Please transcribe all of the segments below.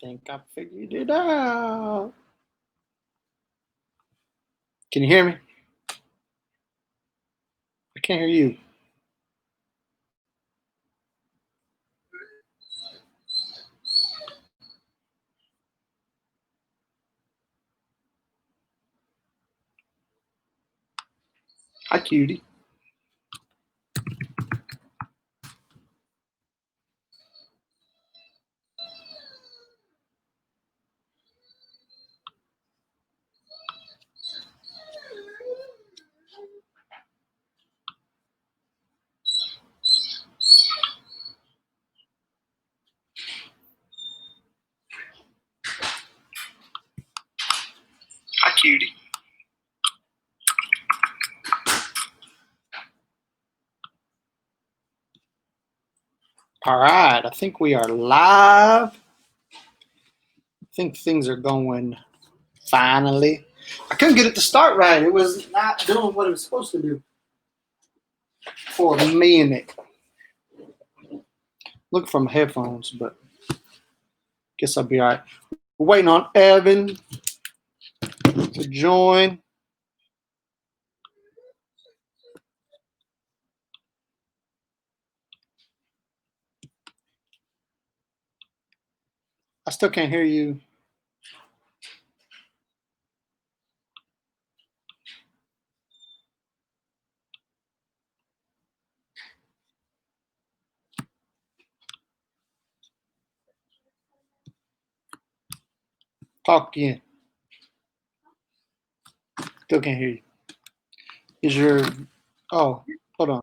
Think I figured it out. Can you hear me? I can't hear you. Hi, cutie. Hi, cutie. All right, I think we are live. I think things are going finally. I couldn't get it to start right. It was not doing what it was supposed to do for a minute. Look for my headphones, but guess I'll be all right. We're waiting on Evan to join. I still can't hear you. Talk again. Still can't hear you. Is your hold on.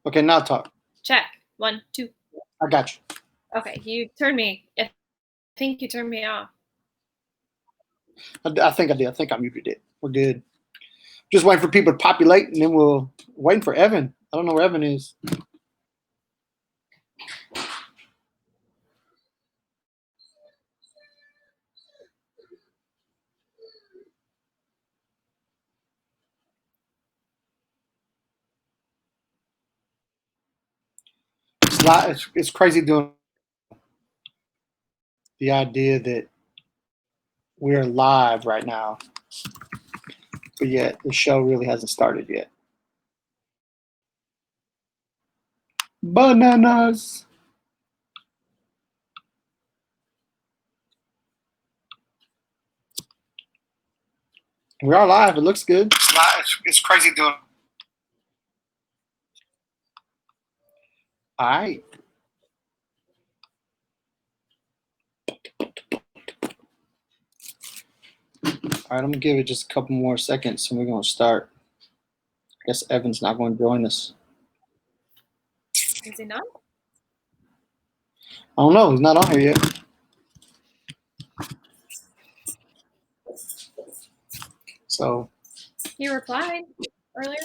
Okay, now talk. Check. 1, 2. I got you. Okay, you turned me. I think you turned me off. I think I did. I think I muted it. We're good. Just waiting for people to populate, and then we'll waiting for Evan. I don't know where Evan is. It's crazy doing the idea that we're live right now, but yet the show really hasn't started yet. Bananas. We are live. It looks good. It's crazy doing. All right. All right, I'm gonna give it just a couple more seconds, and we're gonna start. I guess Evan's not going to join us. Is he not? I don't know. He's not on here yet. So He replied earlier.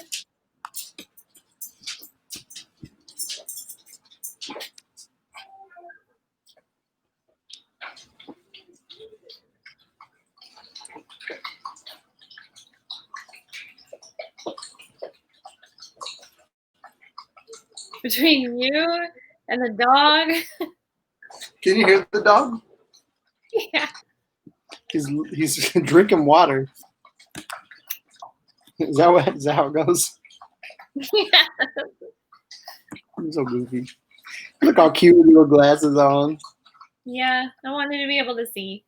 Between you and the dog. Can you hear the dog? Yeah. He's drinking water. Is that how it goes? Yeah. I'm so goofy. Look how cute with your glasses on. Yeah, I wanted to be able to see.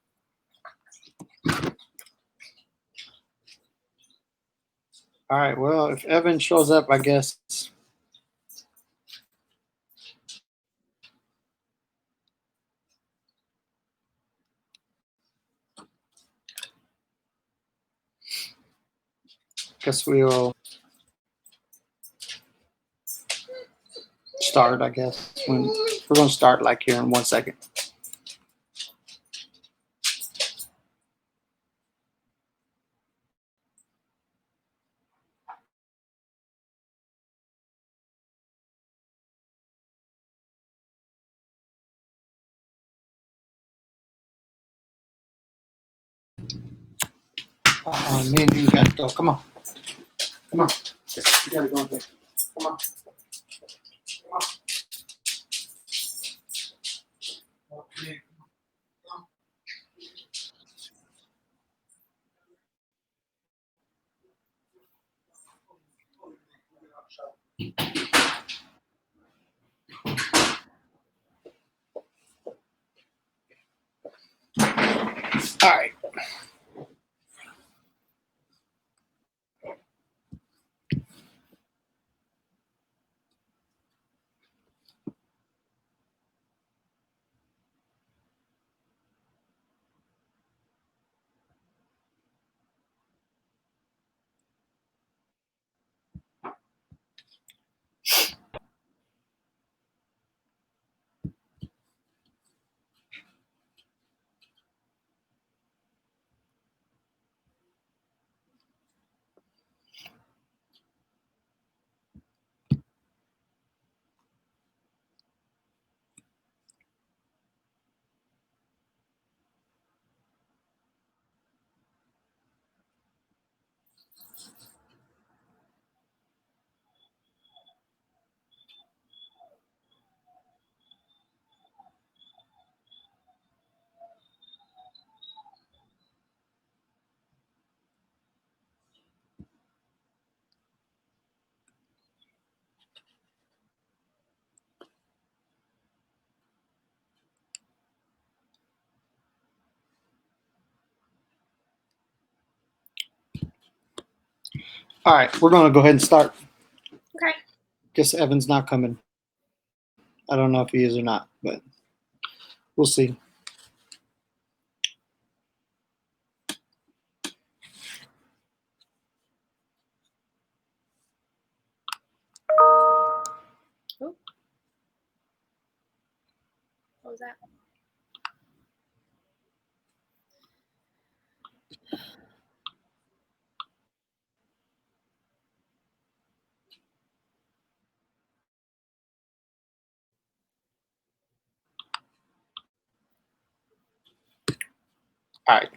All right. Well, if Evan shows up, I guess. Guess we'll start. I guess we're gonna start like here in 1 second. Me and you got to go. Come on. Come on. You gotta go in there. Come on. Come on. Okay. All right. All right, we're going to go ahead and start. Okay. Guess Evan's not coming. I don't know if he is or not, but we'll see. Oh. What was that? All right.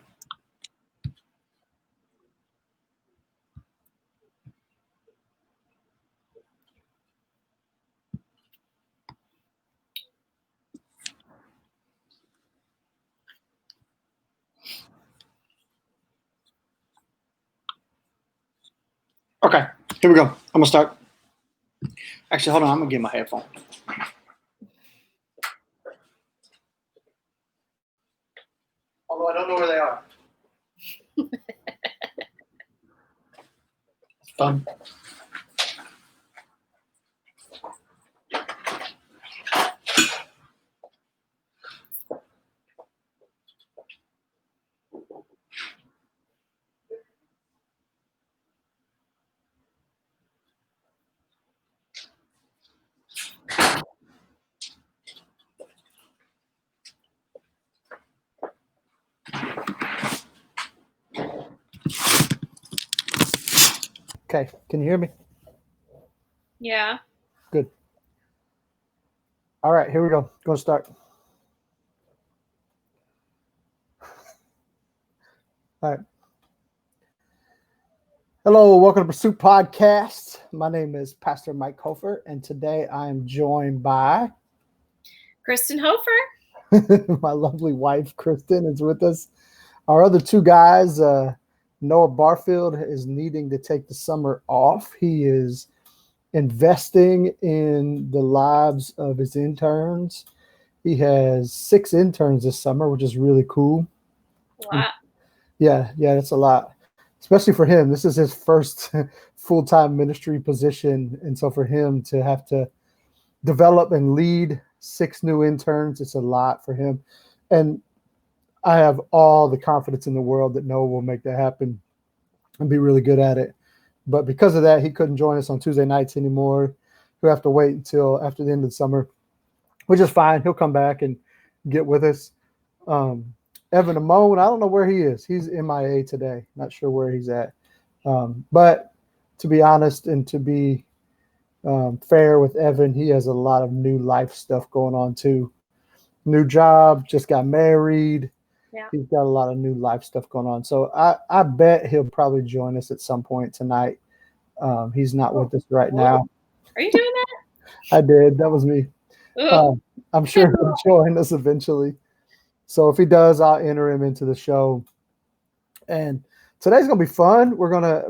Okay, here we go. I'm going to start. Actually, hold on. I'm going to get my headphone. Although I don't know where they are. It's fun. Okay, can you hear me? Yeah. Good. All right, here we go. Going to start. All right. Hello, welcome to Pursuit Podcast. My name is Pastor Mike Hofer, and today I am joined by Kristen Hofer. my lovely wife, Kristen, is with us. Our other two guys, Noah Barfield is needing to take the summer off. He is investing in the lives of his interns. He has 6 interns this summer, which is really cool. Wow. Yeah, that's a lot, especially for him. This is his first full-time ministry position, and so for him to have to develop and lead 6 new interns, it's a lot for him. And I have all the confidence in the world that Noah will make that happen and be really good at it. But because of that, he couldn't join us on Tuesday nights anymore. He'll have to wait until after the end of the summer, which is fine. He'll come back and get with us. Evan Amone, I don't know where he is. He's MIA today. Not sure where he's at. But to be honest and to be fair with Evan, he has a lot of new life stuff going on too. New job, just got married. Yeah. He's got a lot of new life stuff going on. So I bet he'll probably join us at some point tonight. He's not with us right now. Are you doing that? I did. That was me. Ooh. I'm sure he'll join us eventually. So if he does, I'll enter him into the show. And today's gonna be fun. We're gonna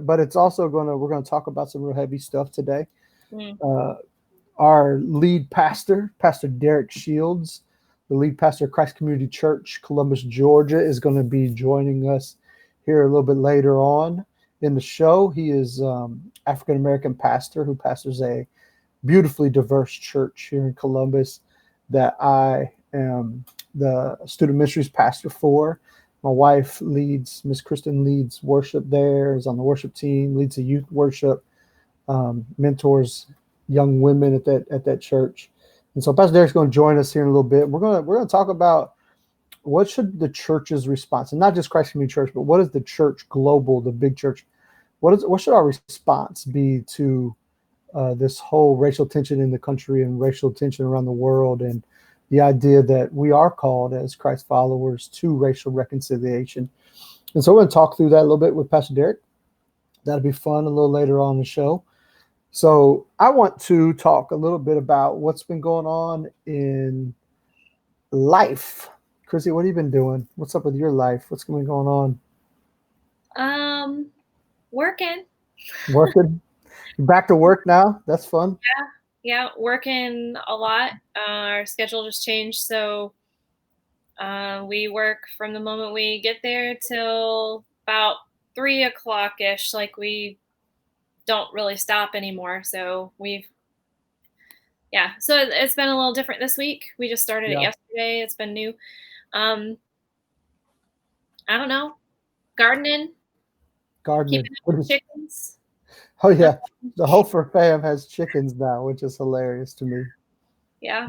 talk about some real heavy stuff today. Mm. Our lead pastor, Pastor Derek Shields, the lead pastor of Christ Community Church, Columbus, Georgia, is going to be joining us here a little bit later on in the show. He is African-American pastor who pastors a beautifully diverse church here in Columbus that I am the student ministries pastor for. My wife leads, Miss Kristen leads worship there, is on the worship team, leads the youth worship, mentors young women at that church. And so Pastor Derek's going to join us here in a little bit. We're going to talk about what should the church's response, and not just Christ Community Church, but what is the church global, the big church? What should our response be to this whole racial tension in the country and racial tension around the world, and the idea that we are called as Christ followers to racial reconciliation? And so we're going to talk through that a little bit with Pastor Derek. That'll be fun a little later on in the show. So I want to talk a little bit about what's been going on in life. Chrissy, what have you been doing? What's up with your life? What's been going on? Working. Working? Back to work now? That's fun. Yeah, working a lot. Our schedule just changed, so we work from the moment we get there till about 3 o'clock-ish. Like, we don't really stop anymore. So so it's been a little different this week. We just started it yesterday. It's been new. I don't know. Gardening. Chickens. Oh yeah. The Hofer fam has chickens now, which is hilarious to me. Yeah.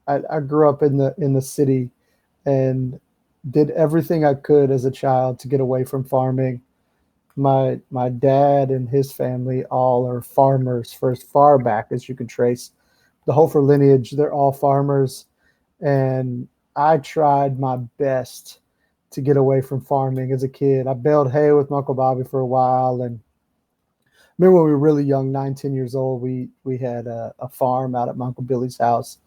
I grew up in the city and did everything I could as a child to get away from farming. My dad and his family all are farmers for as far back as you can trace. The Hofer lineage, they're all farmers. And I tried my best to get away from farming as a kid. I baled hay with my Uncle Bobby for a while. And I remember when we were really young, 9, 10 years old, we had a farm out at my Uncle Billy's house.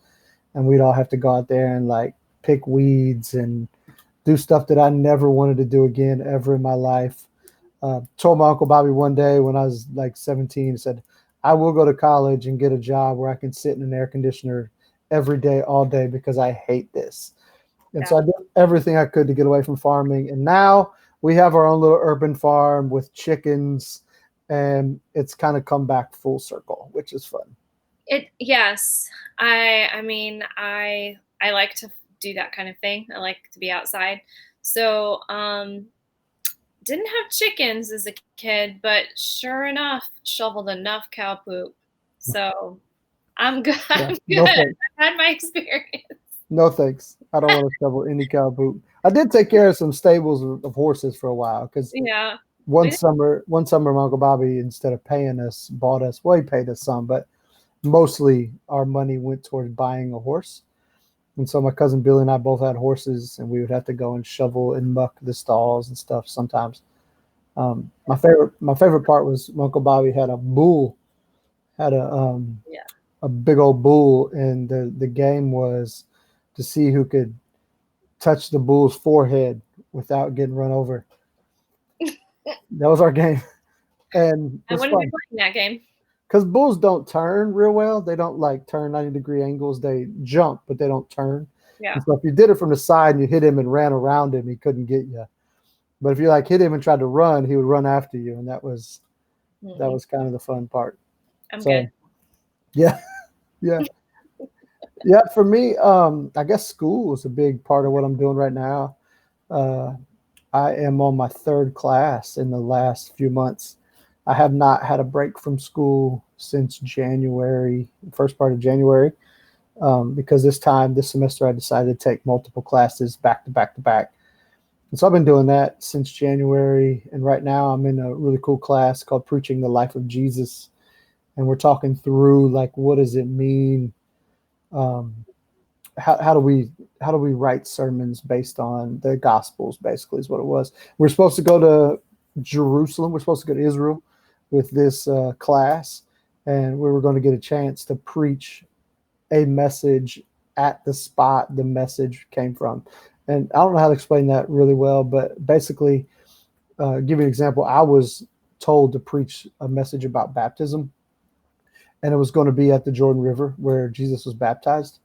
And we'd all have to go out there and like pick weeds and do stuff that I never wanted to do again ever in my life. Told my Uncle Bobby one day when I was like 17, said, I will go to college and get a job where I can sit in an air conditioner every day, all day, because I hate this. And so I did everything I could to get away from farming. And now we have our own little urban farm with chickens, and it's kind of come back full circle, which is fun. Yes. I mean, I like to do that kind of thing. I like to be outside. So, didn't have chickens as a kid, but sure enough, shoveled enough cow poop. So I'm good. I'm good. No, I've had my experience. No thanks. I don't want to shovel any cow poop. I did take care of some stables of horses for a while because one summer my Uncle Bobby, instead of paying us, bought us. Well, he paid us some, but mostly our money went towards buying a horse. And so my cousin Billy and I both had horses, and we would have to go and shovel and muck the stalls and stuff sometimes. My favorite part was Uncle Bobby had a bull, a big old bull, and the game was to see who could touch the bull's forehead without getting run over. That was our game. And I wouldn't be playing that game. Because bulls don't turn real well. They don't like turn 90-degree angles. They jump, but they don't turn. Yeah. And so if you did it from the side and you hit him and ran around him, he couldn't get you. But if you like hit him and tried to run, he would run after you. And that was kind of the fun part. I'm good. Yeah. Yeah. Yeah. For me, I guess school is a big part of what I'm doing right now. I am on my 3rd class in the last few months. I have not had a break from school since January, first part of January, because this semester, I decided to take multiple classes back to back to back. And so I've been doing that since January. And right now I'm in a really cool class called Preaching the Life of Jesus. And we're talking through, like, what does it mean? How do we write sermons based on the Gospels, basically, is what it was. We're supposed to go to Jerusalem. We're supposed to go to Israel with this class, and we were going to get a chance to preach a message at the spot the message came from. And I don't know how to explain that really well, but basically, give you an example. I was told to preach a message about baptism, and it was going to be at the Jordan River where Jesus was baptized.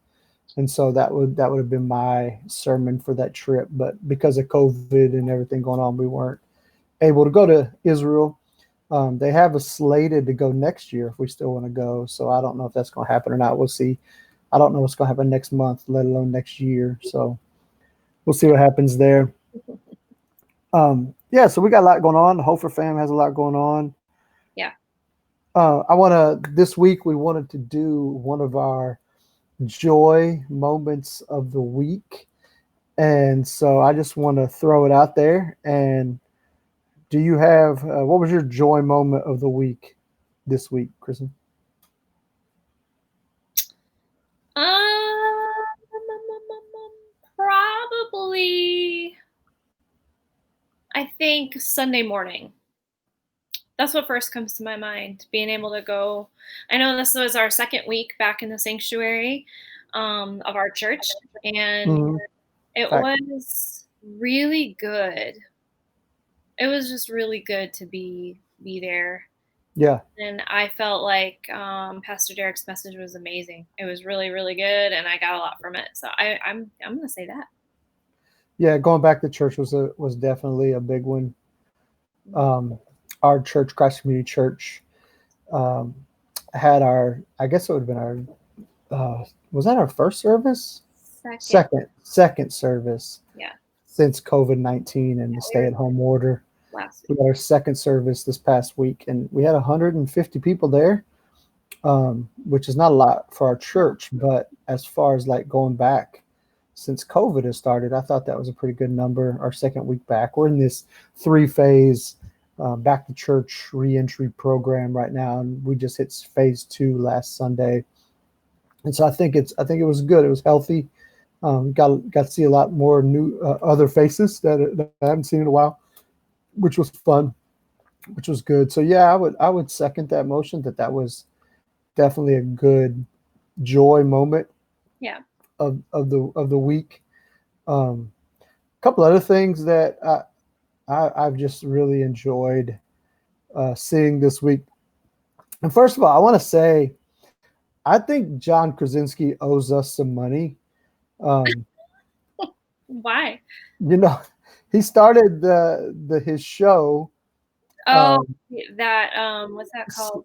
And so that would have been my sermon for that trip. But because of COVID and everything going on, we weren't able to go to Israel. They have us slated to go next year if we still want to go. So I don't know if that's going to happen or not. We'll see. I don't know what's going to happen next month, let alone next year. So we'll see what happens there. Yeah, so we got a lot going on. The Hofer fam has a lot going on. Yeah. This week we wanted to do one of our joy moments of the week. And so I just want to throw it out there. And do you have, what was your joy moment of the week this week, Kristen? Probably, I think Sunday morning. That's what first comes to my mind. Being able to go. I know this was our second week back in the sanctuary of our church, and it was really good. It was just really good to be there. Yeah. And I felt like Pastor Derek's message was amazing. It was really, really good, and I got a lot from it. So I'm gonna say that. Yeah, going back to church was definitely a big one. Our church, Christ Community Church, had I guess it would have been was that our first service? Second service. Yeah. Since COVID-19 and the stay-at-home order. We had our second service this past week, and we had 150 people there, which is not a lot for our church. But as far as like going back since COVID has started, I thought that was a pretty good number. Our second week back, we're in this 3-phase back to church reentry program right now, and we just hit phase 2 last Sunday. And so I think it was good. It was healthy. Got to see a lot more new other faces that I haven't seen in a while, which was fun, which was good. So yeah, I would second that motion that was definitely a good joy moment. Yeah. Of the week. A couple other things that I've just really enjoyed seeing this week. And first of all, I want to say, I think John Krasinski owes us some money. Why? He started his show. Oh, that what's that called?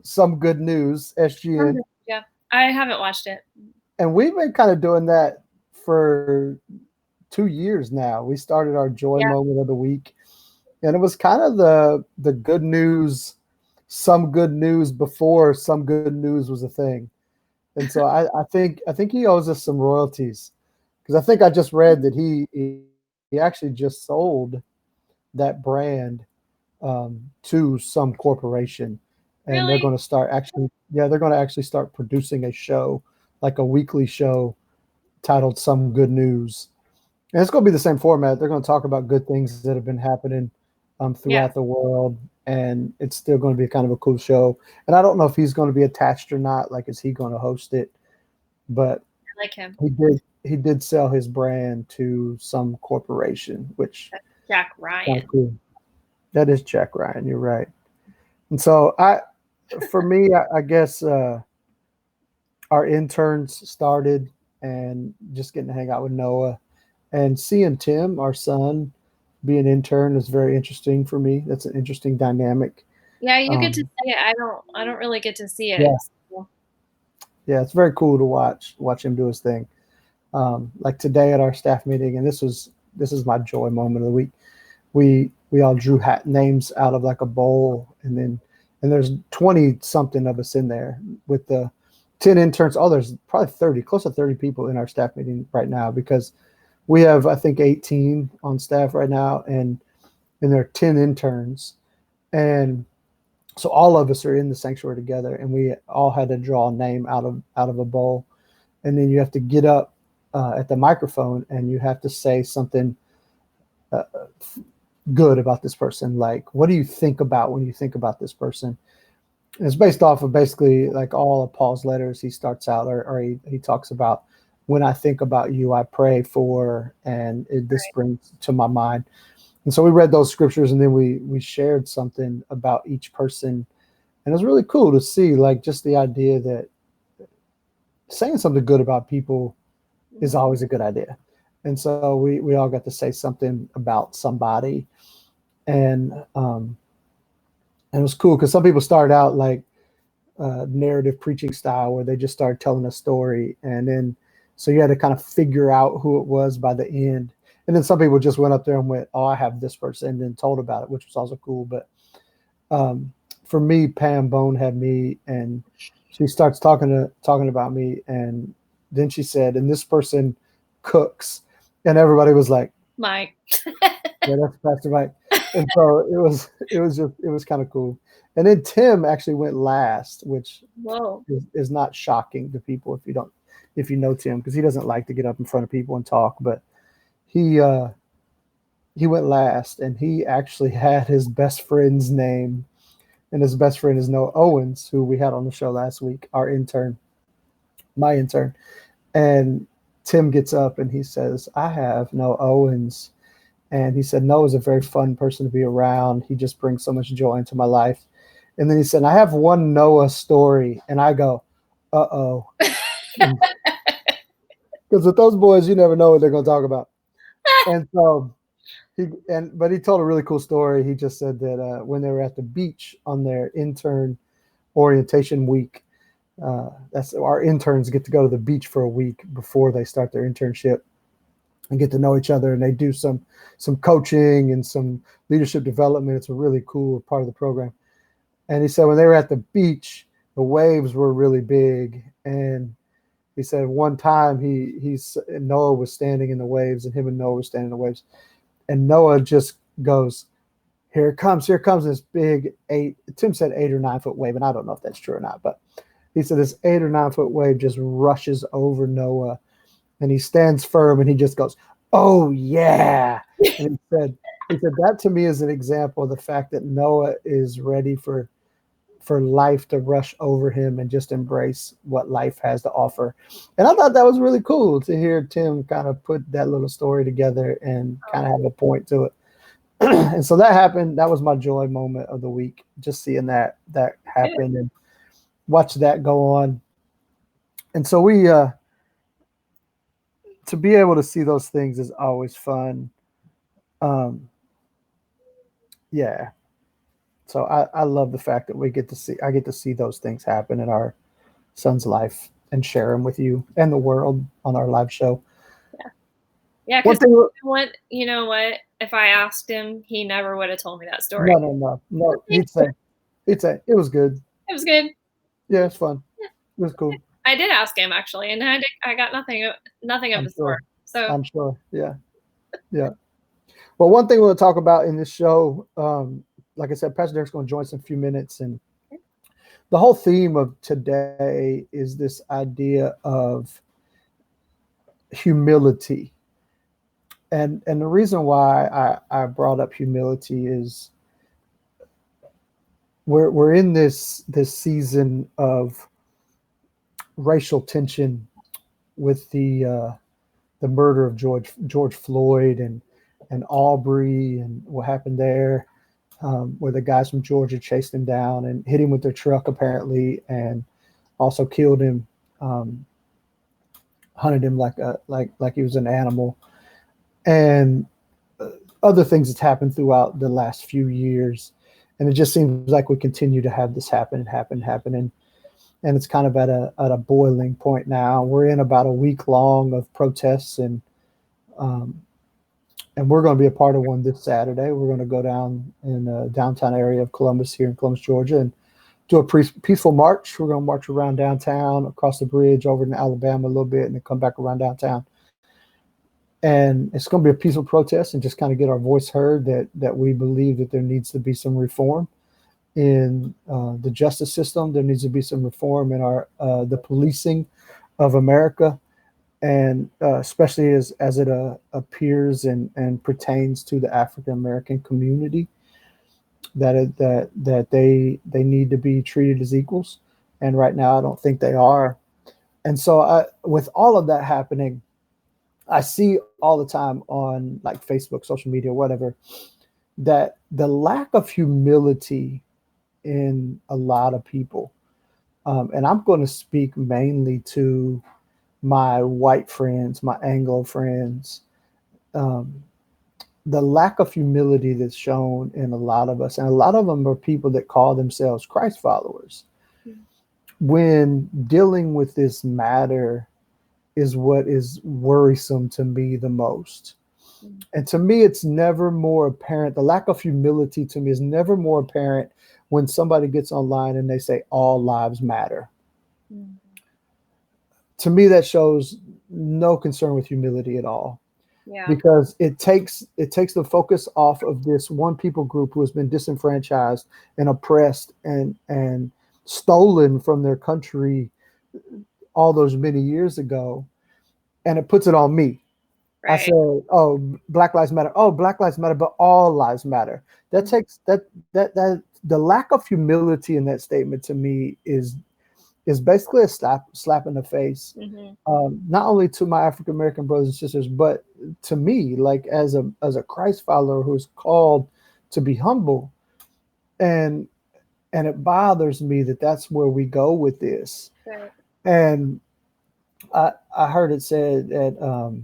Some Good News, SGN. Yeah, I haven't watched it. And we've been kind of doing that for 2 years now. We started our joy moment of the week, and it was kind of the good news, some good news before some good news was a thing. And so I think he owes us some royalties, because I think I just read that he actually just sold that brand to some corporation, and really? they're going to actually start producing a show, like a weekly show titled Some Good News. And it's going to be the same format. They're going to talk about good things that have been happening throughout the world, and it's still going to be kind of a cool show. And I don't know if he's going to be attached or not. Like, is he going to host it? But I like him. He did sell his brand to some corporation, which that's Jack Ryan. Cool. That is Jack Ryan. You're right. And so for me, I guess our interns started, and just getting to hang out with Noah and seeing Tim, our son, be an intern is very interesting for me. That's an interesting dynamic. Yeah, you get to see it. I don't really get to see it. Yeah, it's very cool to watch him do his thing. Like today at our staff meeting, and this is my joy moment of the week. We all drew names out of like a bowl, and there's 20 something of us in there with the 10 interns. Oh, there's probably 30, close to 30 people in our staff meeting right now, because we have, I think, 18 on staff right now, and there are 10 interns. And so all of us are in the sanctuary together, and we all had to draw a name out of a bowl. And then you have to get up at the microphone, and you have to say something good about this person. Like, what do you think about when you think about this person? And it's based off of basically like all of Paul's letters. He starts out, or he talks about, when I think about you, I pray for, and this brings to my mind. And so we read those scriptures, and then we shared something about each person. And it was really cool to see, like, just the idea that saying something good about people is always a good idea. And so we all got to say something about somebody, and it was cool because some people started out like narrative preaching style where they just started telling a story, and then so you had to kind of figure out who it was by the end. And then some people just went up there and went, "Oh, I have this person," and then told about it, which was also cool. But for me, Pam Bone had me, and she starts talking about me, and then she said, "And this person cooks," and everybody was like, Mike. "Yeah, that's Pastor Mike." And so it was kind of cool. And then Tim actually went last, which Whoa. is not shocking to people if you know Tim, because he doesn't like to get up in front of people and talk. But he went last, and he actually had his best friend's name, and his best friend is Noah Owens, who we had on the show last week, our intern, my intern. And Tim gets up and he says, "I have Noah Owens." And he said, "Noah's a very fun person to be around. He just brings so much joy into my life." And then he said, "I have one Noah story." And I go, "Uh-oh." Because with those boys, you never know what they're going to talk about. And so but he told a really cool story. He just said that when they were at the beach on their intern orientation week, that's our interns get to go to the beach for a week before they start their internship and get to know each other. And they do some coaching and some leadership development. It's a really cool part of the program. And he said when they were at the beach, the waves were really big. And he said one time Noah was standing in the waves, and him and Noah were standing in the waves. And Noah just goes, here it comes this big Tim said 8 or 9 foot wave, and I don't know if that's true or not, but he said this 8 or 9 foot wave just rushes over Noah, and he stands firm, and he just goes, "Oh yeah." And he said that to me is an example of the fact that Noah is ready for life to rush over him and just embrace what life has to offer. And I thought that was really cool to hear Tim kind of put that little story together and kind of have a point to it. And so that happened. That was my joy moment of the week, just seeing that happen and watch that go on. And so we to be able to see those things is always fun. Yeah. So I love the fact that I get to see those things happen in our son's life and share them with you and the world on our live show. Yeah, because you know what? If I asked him, he never would have told me that story. No. He'd say it was good. It was good. Yeah, it's fun. Yeah. It was cool. I did ask him actually, and I got nothing of the sort. So I'm sure. Yeah. Well, one thing we'll talk about in this show, like I said, Pastor Derek's going to join us in a few minutes, and the whole theme of today is this idea of humility. And the reason why I brought up humility is we're in this season of racial tension with the murder of George Floyd and Aubrey and what happened there, where the guys from Georgia chased him down and hit him with their truck apparently, and also killed him, hunted him like he was an animal, and other things that's happened throughout the last few years. And it just seems like we continue to have this happen, and it's kind of at a boiling point now. We're in about a week long of protests, and we're going to be a part of one this Saturday. We're going to go down in the downtown area of Columbus, here in Columbus, Georgia, and do a peaceful march. We're going to march around downtown, across the bridge, over to Alabama a little bit, and then come back around downtown. And it's going to be a peaceful protest and just kind of get our voice heard that we believe that there needs to be some reform in the justice system. There needs to be some reform in the policing of America, and especially as it appears and pertains to the African American community, that they need to be treated as equals. And right now, I don't think they are. And so with all of that happening, I see all the time on like Facebook, social media, whatever, that the lack of humility in a lot of people, and I'm going to speak mainly to my white friends, my Anglo friends, um, the lack of humility that's shown in a lot of us, and a lot of them are people that call themselves Christ followers, Mm. when dealing with this matter is what is worrisome to me the most. Mm. And to me, it's never more apparent. The lack of humility to me is never more apparent when somebody gets online and they say all lives matter. Mm. To me, that shows no concern with humility at all, Yeah. because it takes the focus off of this one people group who has been disenfranchised and oppressed and stolen from their country all those many years ago, and it puts it on me. I Right. said, "Oh, Black Lives Matter. Oh, Black Lives Matter, but all lives matter." That Mm. takes that the lack of humility in that statement to me is basically a slap in the face, Mhm. not only to my African American brothers and sisters, but to me, like as a Christ follower who's called to be humble, and and it bothers me that that's where we go with this. Right. And I heard it said that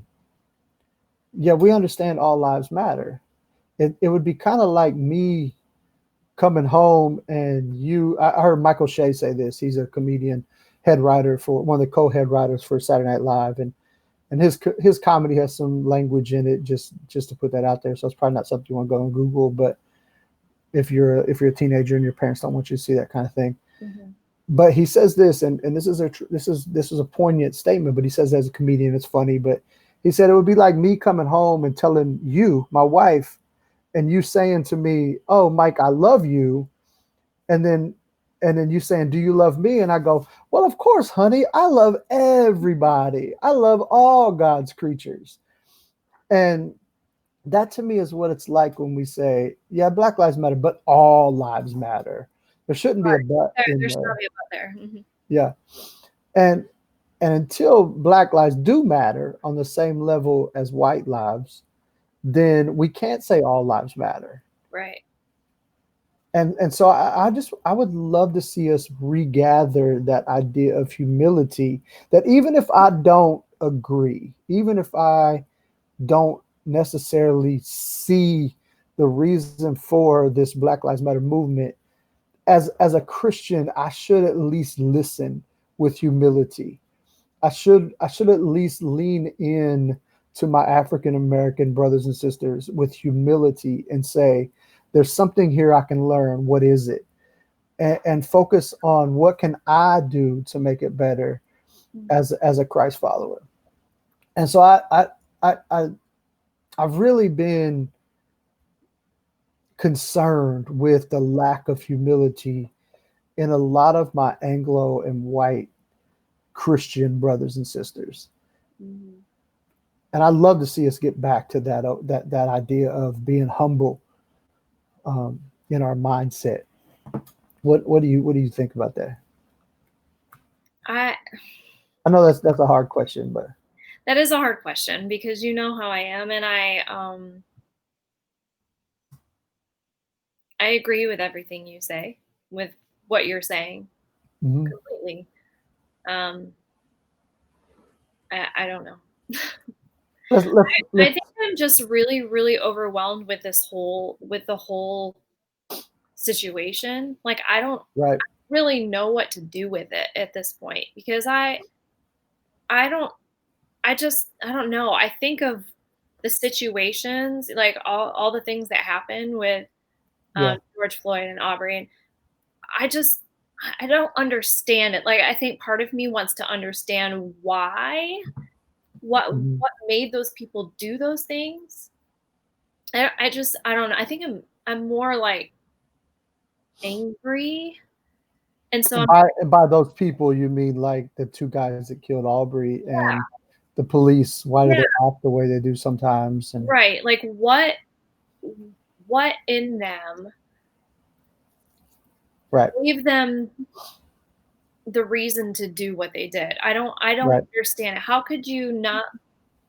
yeah, we understand all lives matter. It would be kind of like me coming home and I heard Michael Shea say this. He's a comedian, head writer for one of the co-head writers for Saturday Night Live, and his comedy has some language in it, just to put that out there. So it's probably not something you want to go on Google, but if you're a teenager and your parents don't want you to see that kind of thing. Mhm. But he says this, and this is a poignant statement. But he says as a comedian, it's funny. But he said it would be like me coming home and telling you, my wife, and you saying to me, "Oh, Mike, I love you," and then you saying, "Do you love me?" And I go, "Well, of course, honey. I love everybody. I love all God's creatures." And that to me is what it's like when we say, "Yeah, Black Lives Matter, but all lives matter." There shouldn't be a Right. but in There should not there. be a butt there. Mhm. Yeah, and and until Black lives do matter on the same level as white lives, then we can't say all lives matter. Right. And so I would love to see us regather that idea of humility, that even if I don't agree, even if I don't necessarily see the reason for this Black Lives Matter movement, as a Christian, I should at least listen with humility. I should at least lean in to my African American brothers and sisters with humility and say, there's something here I can learn. What is it? And focus on what can I do to make it better Mm. as a Christ follower. And so I I've really been concerned with the lack of humility in a lot of my Anglo and white Christian brothers and sisters. Mhm. And I'd love to see us get back to that idea of being humble, um, in our mindset. What do you think about that? I I know that's a hard question, but That is a hard question because you know how I am, and I agree with everything you say, with what you're saying mhm. completely. Um, I don't know. I Let's think I'm just really, really overwhelmed with the whole situation. Like, I don't right, really know what to do with it at this point because I don't I don't know. I think of the situations, like all the things that happen with yeah, George Floyd and Aubrey, and I just I don't understand it. Like, I think part of me wants to understand why, mhm. what made those people do those things. I don't know. I think I'm more like angry, and so And I'm by those people, you mean like the two guys that killed Aubrey and the police? Why do yeah, they act the way they do sometimes? And right. Like, what in them right, gave them the reason to do what they did? I don't right, understand it. How could you not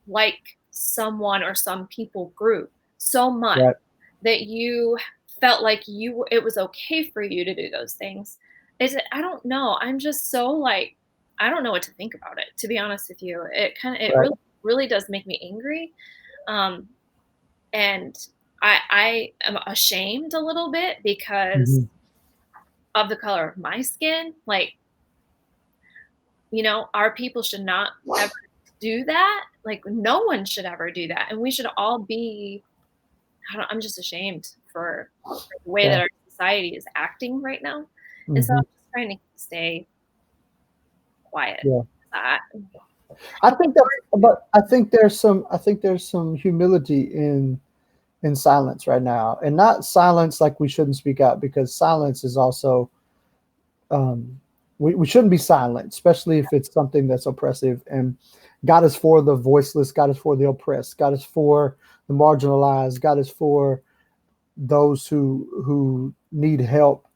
like someone or some people group so much right. that you felt like it was okay for you to do those things? I don't know. I'm just so like I don't know what to think about it, to be honest with you. It Right. really does make me angry. Um, and I am ashamed a little bit because Mhm. of the color of my skin. Like, our people should not ever do that. Like, no one should ever do that. And we should all be, I'm just ashamed for the way that Yeah. our society is acting right now. And so Mhm. I'm just trying to stay quiet. Yeah. That I think that's, but I think there's some humility in silence right now, and not silence like we shouldn't speak out, because silence is also, um, we shouldn't be silent, especially if it's something that's oppressive. And God is for the voiceless. God is for the oppressed. God is for the marginalized. God is for those who need help.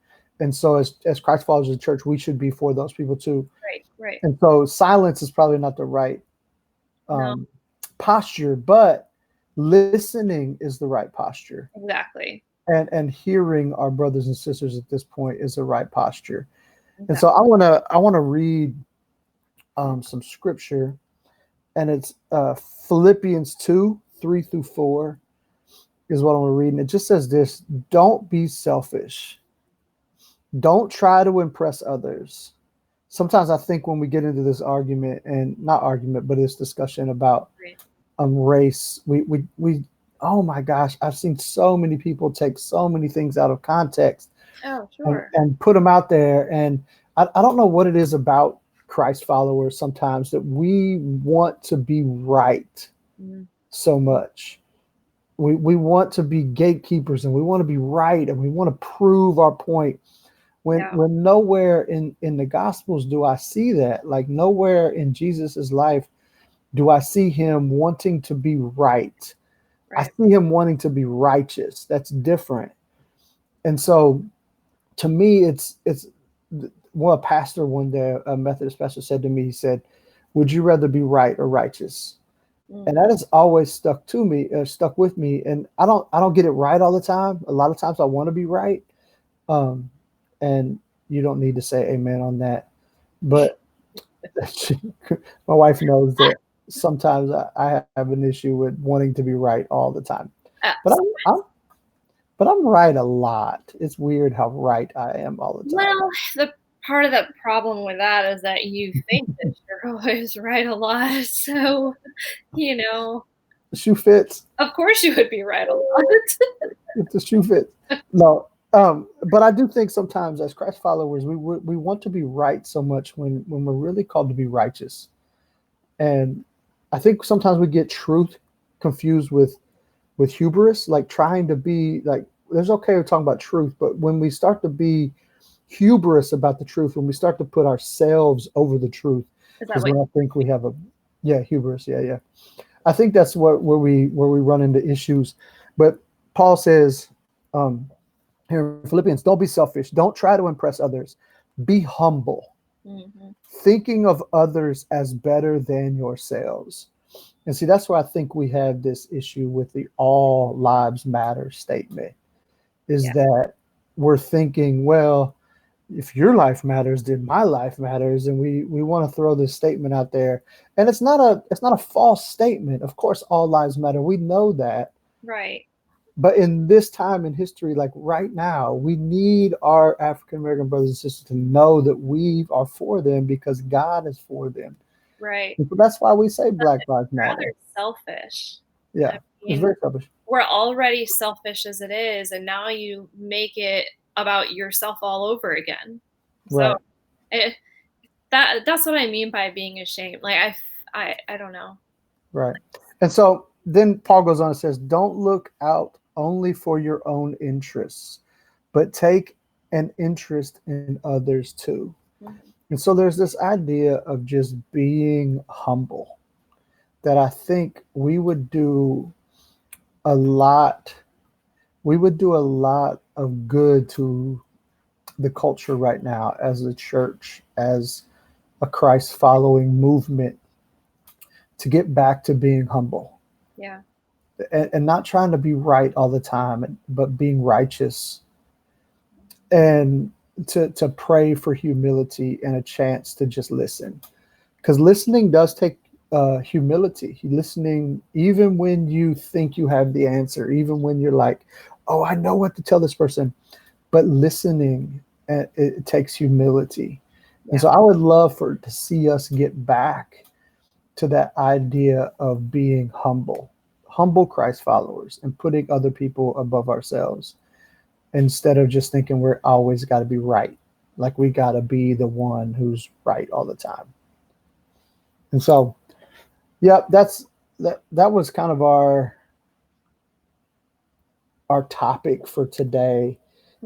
And so, as Christ followers of the church, we should be for those people too. right. And so, silence is probably not the right No, um, posture, but listening is the right posture. exactly. And hearing our brothers and sisters at this point is the right posture. And so Exactly. I want to read some scripture, and it's Philippians 2:3-4 is what I'm going to read. And it just says this: don't be selfish. Don't try to impress others. Sometimes I think when we get into this argument, and not argument, but this discussion about Right. race, we oh my gosh, I've seen so many people take so many things out of context Oh, and, sure. and put them out there. And I don't know what it is about Christ followers sometimes that we want to be right Mhm. so much. We want to be gatekeepers, and we want to be right, and we want to prove our point. Yeah. When nowhere in the Gospels do I see that. Like, nowhere in Jesus's life do I see him wanting to be right. I Right. see him wanting to be righteous. That's different. And so, to me, it's well, a pastor one day, a Methodist pastor, said to me, he said, "Would you rather be right or righteous?" And Mm. that has always stuck with me. And I don't get it right all the time. A lot of times I want to be right. Um, and you don't need to say amen on that. But my wife knows that sometimes I have an issue with wanting to be right all the time. But Uh, I'm right a lot. It's weird how right I am all the time. Well, the part of the problem with that is that you think that you're always right a lot. So, you know, The shoe fits. of course you would be right a lot. If the shoe fits. No. But I do think sometimes as Christ followers, we want to be right so much when we're really called to be righteous. And I think sometimes we get truth confused with hubris, like trying to be like, there's okay with talking about truth, but when we start to be hubris about the truth, when we start to put ourselves over the truth, Is that is what when I think we have a, yeah, hubris. Yeah, yeah. I think that's where we run into issues. But Paul says, um, here in Philippians, don't be selfish. Don't try to impress others. Be humble, Mhm. thinking of others as better than yourselves. And see, that's why I think we have this issue with the all lives matter statement, is Yeah. that we're thinking, well, if your life matters, then my life matters. And we want to throw this statement out there. And it's not a false statement. Of course, all lives matter. We know that. Right. But in this time in history, like right now, we need our African American brothers and sisters to know that we are for them because God is for them. Right. And so that's why we say Black Lives Rather Matter. selfish. I Yeah, it's mean, very selfish. we're already selfish as it is, and now you make it about yourself all over again. So Right, it, that's what I mean by being ashamed. Like I don't know. right. And so then Paul goes on and says, don't look out only for your own interests, but take an interest in others too. Mhm. And so there's this idea of just being humble that I think a lot, we would do a lot of good to the culture right now as a church, as a Christ following movement, to get back to being humble Yeah. and not trying to be right all the time, but being righteous, and to pray for humility and a chance to just listen. because listening does take humility. Listening, even when you think you have the answer, even when you're like, oh, I know what to tell this person, but listening, it takes humility. And so I would love to see us get back to that idea of being humble Christ followers, and putting other people above ourselves, instead of just thinking we're always got to be right. Like we got to be the one who's right all the time. And so, yeah, that was kind of our topic for today,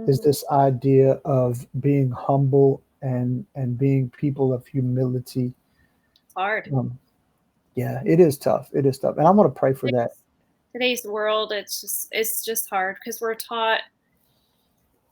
is this idea of being humble and being people of humility. It's hard. Yeah, it is tough. It is tough. And I'm going to pray for that. Today's world, it's just hard because we're taught,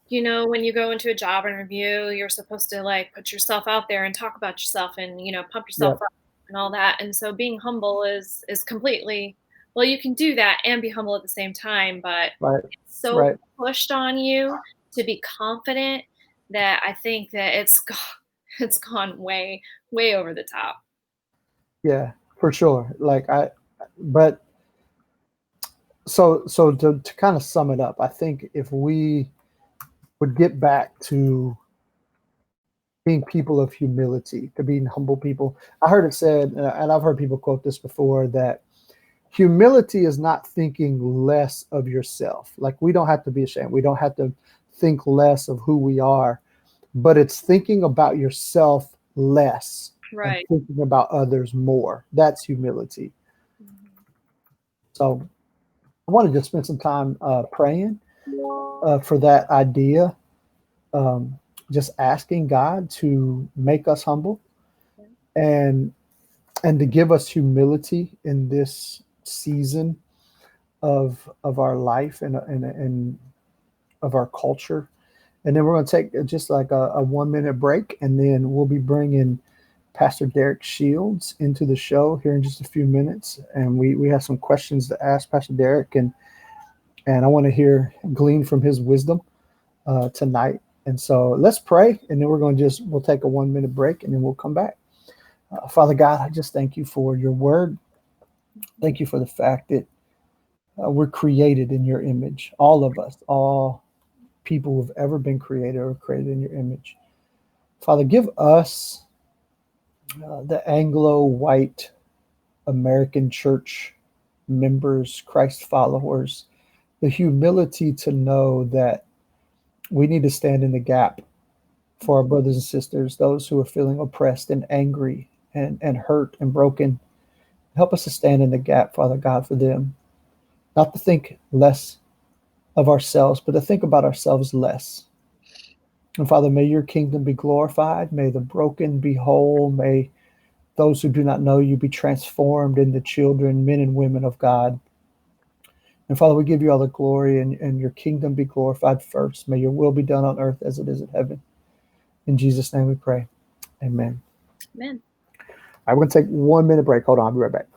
when you go into a job interview, you're supposed to like put yourself out there and talk about yourself and, pump yourself up and all that. And so being humble is completely, well, you can do that and be humble at the same time, but it's so pushed on you to be confident that I think that it's gone way, way over the top. Yeah, for sure. So to kind of sum it up, I think if we would get back to being people of humility, to being humble people. I heard it said, and I've heard people quote this before, that humility is not thinking less of yourself. Like, we don't have to be ashamed. We don't have to think less of who we are, but it's thinking about yourself less, right, and thinking about others more. That's humility. So I wanted to spend some time praying for that idea. Just asking God to make us humble, and to give us humility in this season of our life and of our culture. And then we're going to take just like a 1 minute break, and then we'll be bringing Pastor Derek Shields into the show here in just a few minutes. And we have some questions to ask Pastor Derek, and I want to glean from his wisdom tonight. And so let's pray, and then we'll take a 1 minute break, and then we'll come back. Father God, I just thank you for your word. Thank you for the fact that we're created in your image. All of us, all people who've ever been created are created in your image. Father, give us, the Anglo-white American church members, Christ followers, the humility to know that we need to stand in the gap for our brothers and sisters, those who are feeling oppressed and angry and hurt and broken. Help us to stand in the gap, Father God, for them. Not to think less of ourselves, but to think about ourselves less. And Father, may your kingdom be glorified. May the broken be whole. May those who do not know you be transformed into children, men and women of God. And Father, we give you all the glory, and your kingdom be glorified first. May your will be done on earth as it is in heaven. In Jesus' name we pray. Amen. Amen. All right, we're going to take 1 minute break. Hold on, I'll be right back.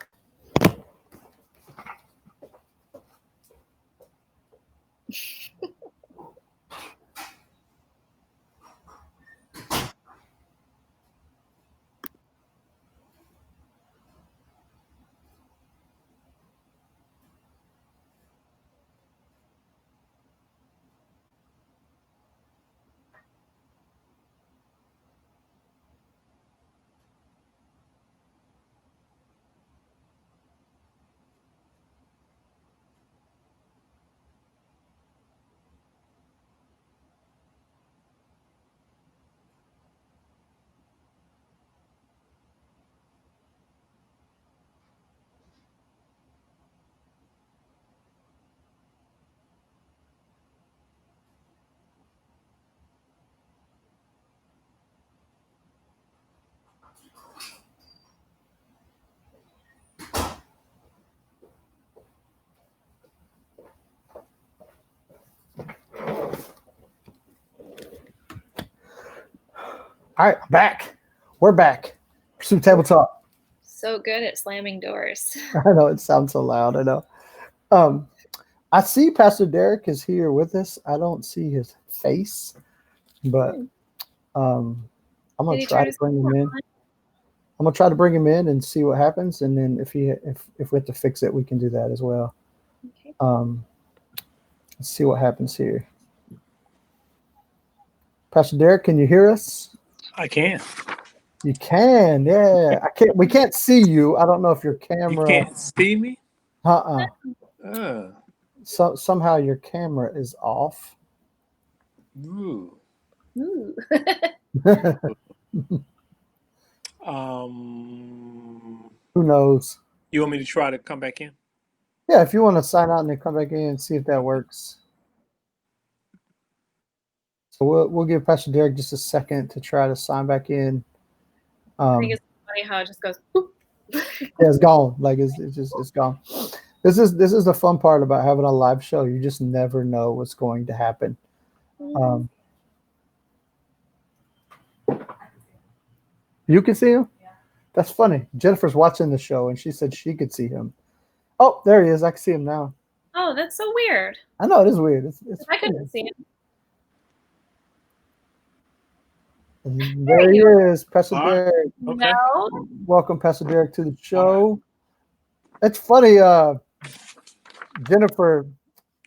All right, back. We're back. Pursuit Table Talk. So good at slamming doors. I know it sounds so loud. I know. I see Pastor Derek is here with us. I don't see his face, but I'm going to try to bring him in. I'm gonna try to bring him in and see what happens, and then if we have to fix it, we can do that as well. Okay. Let's see what happens here. Pastor Derek, can you hear us? I can. You can, yeah. I can't. We can't see you. I don't know if your You camera. can't see me? Uh-uh. Uh, So somehow your camera is off. ooh. Ooh. Who knows? You want me to try to come back in? Yeah, if you want to sign out and then come back in and see if that works. So we'll give Pastor Derek just a second to try to sign back in. I think it's funny how it just goes. Boop. Yeah, it's gone. Like it's gone. This is the fun part about having a live show. You just never know what's going to happen. You can see him? That's funny. Jennifer's watching the show and she said she could see him. Oh, there he is. I can see him now. Oh, that's so weird. I know it is weird. It's I couldn't see him. There he is, Pastor Derek. Okay. No. Welcome, Pastor Derek, to the show. It's funny. Jennifer,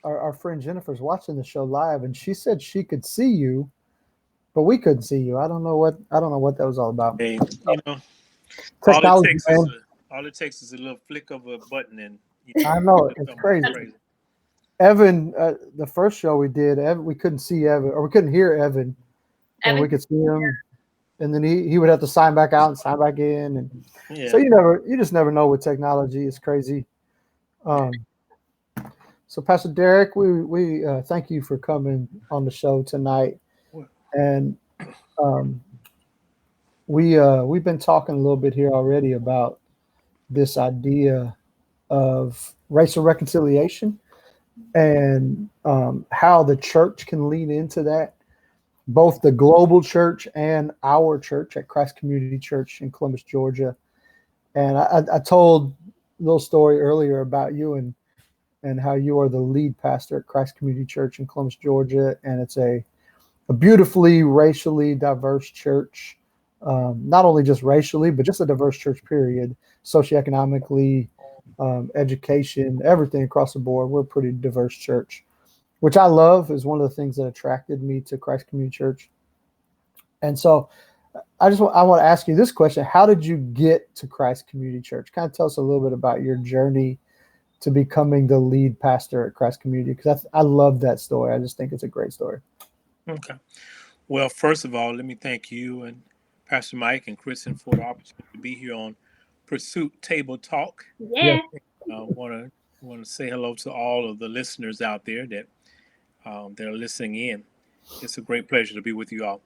our friend Jennifer's watching the show live, and she said she could see you, but we couldn't see you. I don't know what that was all about. Hey, Technology, all it takes is a little flick of a button, and I know it's crazy. Evan, the first show we did, we couldn't see Evan, or we couldn't hear Evan, and we could see him, and then he would have to sign back out and sign back in, and so you just never know with technology. It's crazy. So Pastor Derek, we thank you for coming on the show tonight, and we've been talking a little bit here already about this idea of racial reconciliation and how the church can lean into that, both the global church and our church at Christ Community Church in Columbus, Georgia. And I told a little story earlier about you and how you are the lead pastor at Christ Community Church in Columbus, Georgia. And it's a beautifully racially diverse church, not only just racially, but just a diverse church, period, socioeconomically, education, everything across the board. We're a pretty diverse church, which I love, is one of the things that attracted me to Christ Community Church. And so I want to ask you this question. How did you get to Christ Community Church? Kind of tell us a little bit about your journey to becoming the lead pastor at Christ Community, because I love that story. I just think it's a great story. Okay. Well, first of all, let me thank you and Pastor Mike and Kristen for the opportunity to be here on Pursuit Table Talk. Yeah. I want to say hello to all of the listeners out there that are listening in. It's a great pleasure to be with you all.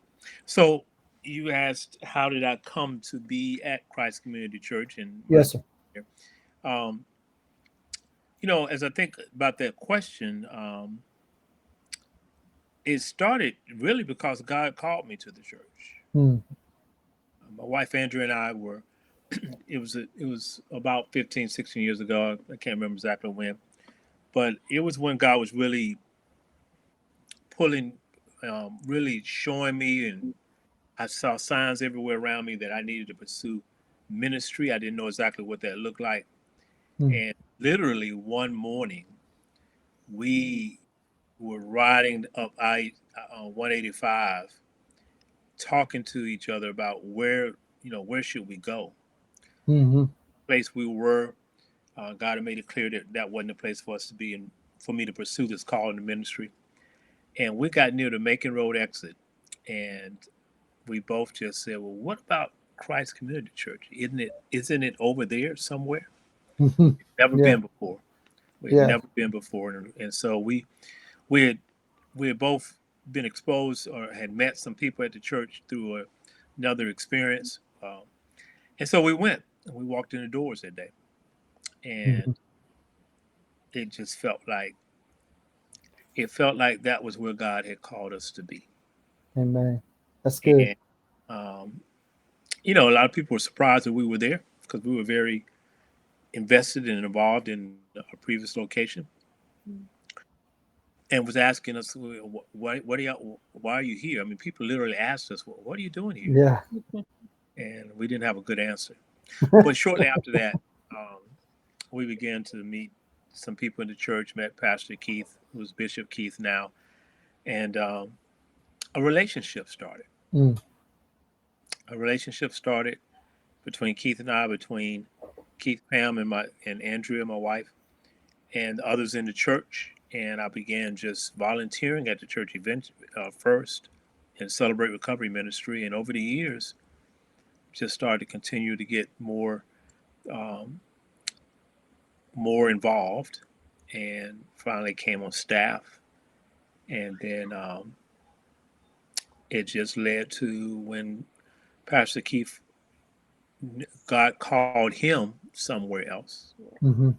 So you asked, how did I come to be at Christ Community Church? And yes, sir. As I think about that question, it started really because God called me to the church. My wife Andrea and I were, it was about 15, 16 years ago. I can't remember exactly when, but it was when God was really really showing me, and I saw signs everywhere around me that I needed to pursue ministry. I didn't know exactly what that looked like. And literally one morning, we were riding up I-185, talking to each other about where should we go. Place we were, God had made it clear that that wasn't the place for us to be, and for me to pursue this call in the ministry. And we got near the Macon Road exit, and we both just said, well, what about Christ Community Church? Isn't it over there somewhere? Never been before. We'd never been before. And so we had both been exposed or had met some people at the church through another experience. And so we went and we walked in the doors that day. And it just felt like that was where God had called us to be. Amen. That's good. And, a lot of people were surprised that we were there because we were very invested and involved in our previous location, and was asking us, why are you here? I mean, people literally asked us, what are you doing here? Yeah. and we didn't have a good answer. But shortly after that, we began to meet some people in the church, met Pastor Keith, who's Bishop Keith now, and a relationship started. Mm. A relationship started between Keith and I, between Keith, Pam, and Andrea, my wife, and others in the church. And I began just volunteering at the church event first in Celebrate Recovery Ministry. And over the years, just started to continue to get more involved, and finally came on staff. And then it just led to when Pastor Keith, God called him somewhere else. Mm-hmm.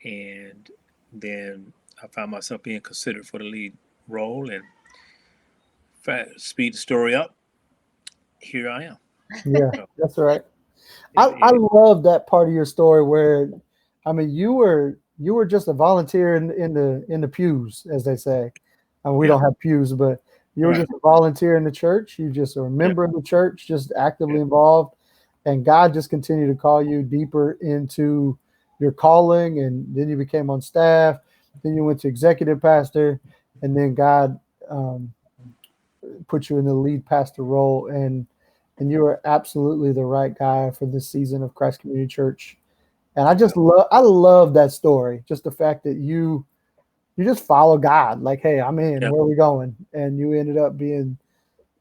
And then I found myself being considered for the lead role, and speed the story up, here I am. Yeah, that's right. I love that part of your story where, I mean, you were just a volunteer in the pews, as they say. We don't have pews, but you were just a volunteer in the church. You just are a member of the church, just actively involved, and God just continued to call you deeper into your calling, and then you became on staff. Then you went to executive pastor, and then God put you in the lead pastor role, and you are absolutely the right guy for this season of Christ Community Church. And I love that story. Just the fact that you just follow God, like, hey, I'm in. Where are we going? And you ended up being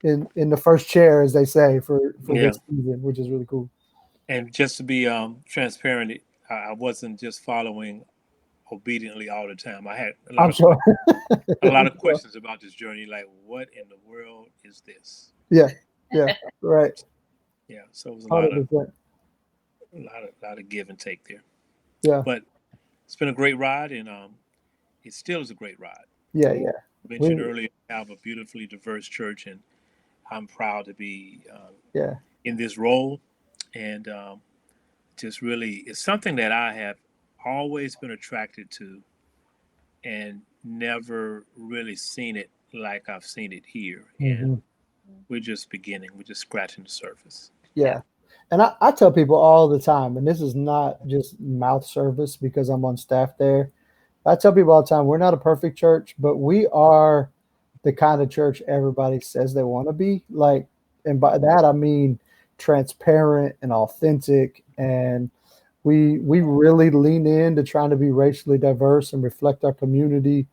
in the first chair, as they say, for this season, which is really cool. And just to be transparent, I wasn't just following obediently all the time. I had a lot of questions about this journey, like, what in the world is this? Yeah, right. Yeah, so it was a 100%. lot of give and take there. Yeah, but it's been a great ride, and it still is a great ride. Yeah. I mentioned earlier, we have a beautifully diverse church, and I'm proud to be in this role. And just really, it's something that I have always been attracted to, and never really seen it like I've seen it here. Mm-hmm. And we're just beginning. We're just scratching the surface. Yeah. And I tell people all the time, and this is not just mouth service because I'm on staff there. I tell people all the time, we're not a perfect church, but we are the kind of church everybody says they want to be. Like, and by that I mean transparent and authentic, and we really lean into trying to be racially diverse and reflect our community.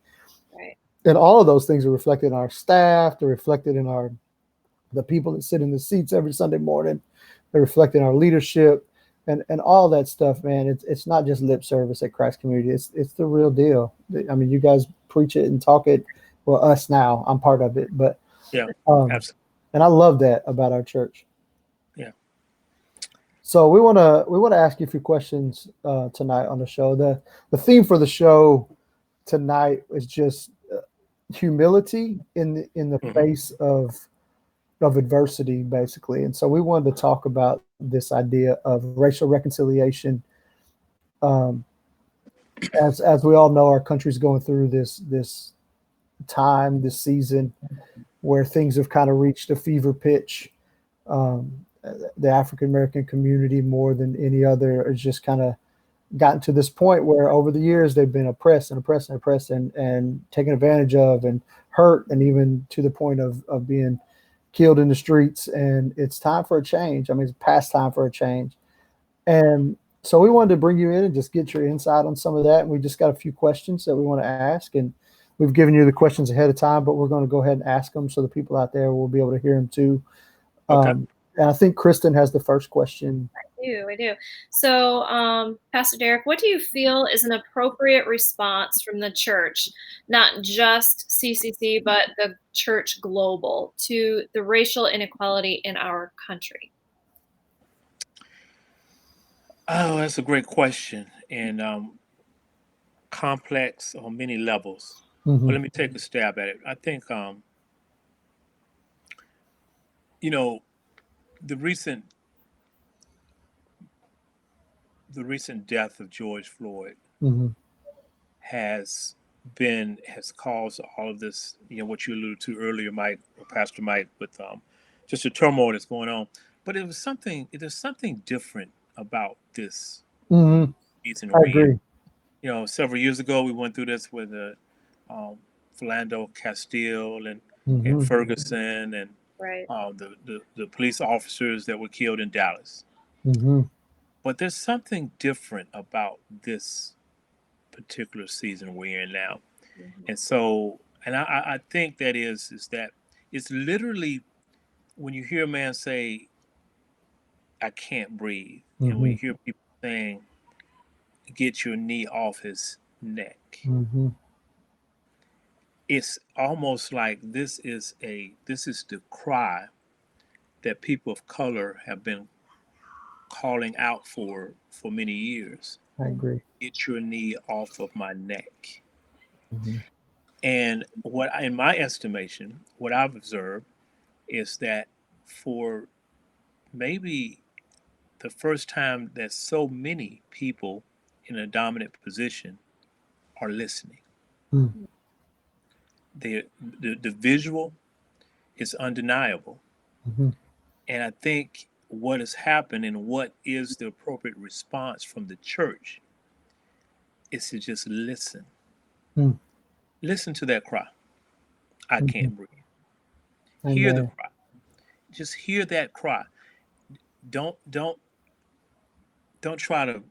Right. And all of those things are reflected in our staff. They're reflected in the people that sit in the seats every Sunday morning. They're reflecting our leadership and all that stuff, man. It's not just lip service at Christ Community. It's the real deal. I mean, you guys preach it and talk it. Well, us now, I'm part of it, but absolutely. And I love that about our church. Yeah. So we want to ask you a few questions tonight on the show. The theme for the show tonight is just humility in the face of adversity, basically. And so we wanted to talk about this idea of racial reconciliation. As we all know, our country's going through this time, this season, where things have kind of reached a fever pitch. The African American community, more than any other, has just kind of gotten to this point where over the years they've been oppressed and taken advantage of and hurt, and even to the point of being killed in the streets. And it's time for a change. I mean, it's past time for a change. And so we wanted to bring you in and just get your insight on some of that. And we just got a few questions that we want to ask, and we've given you the questions ahead of time, but we're going to go ahead and ask them so the people out there will be able to hear them too. Okay. And I think Kristen has the first question. I do. So, Pastor Derek, what do you feel is an appropriate response from the church, not just CCC, but the church global, to the racial inequality in our country? Oh, that's a great question, and complex on many levels. Mm-hmm. But let me take a stab at it. I think, the recent death of George Floyd has caused all of this, what you alluded to earlier, Mike, or Pastor Mike, with just the turmoil that's going on. but there's something different about this Hmm. season I we're in. agree. Several years ago we went through this with um, Philando Castile and Hmm. Ferguson and Right. the police officers that were killed in Dallas. Hmm. But there's something different about this particular season we're in now. Mhm. And so, and I think that is that it's literally when you hear a man say, I can't breathe, and when Hmm. you hear people saying, get your knee off his neck, Hmm. it's almost like this is the cry that people of color have been calling out for many years. I agree. Get your knee off of my neck. Hmm. And in my estimation, what I've observed is that for maybe the first time that so many people in a dominant position are listening. The visual is undeniable. Hmm. And I think what has happened and what is the appropriate response from the church is to just listen. Hmm. Listen to that cry. I Hmm. can't breathe. Hear the Amen. cry. Just hear that cry. Don't don't don't try to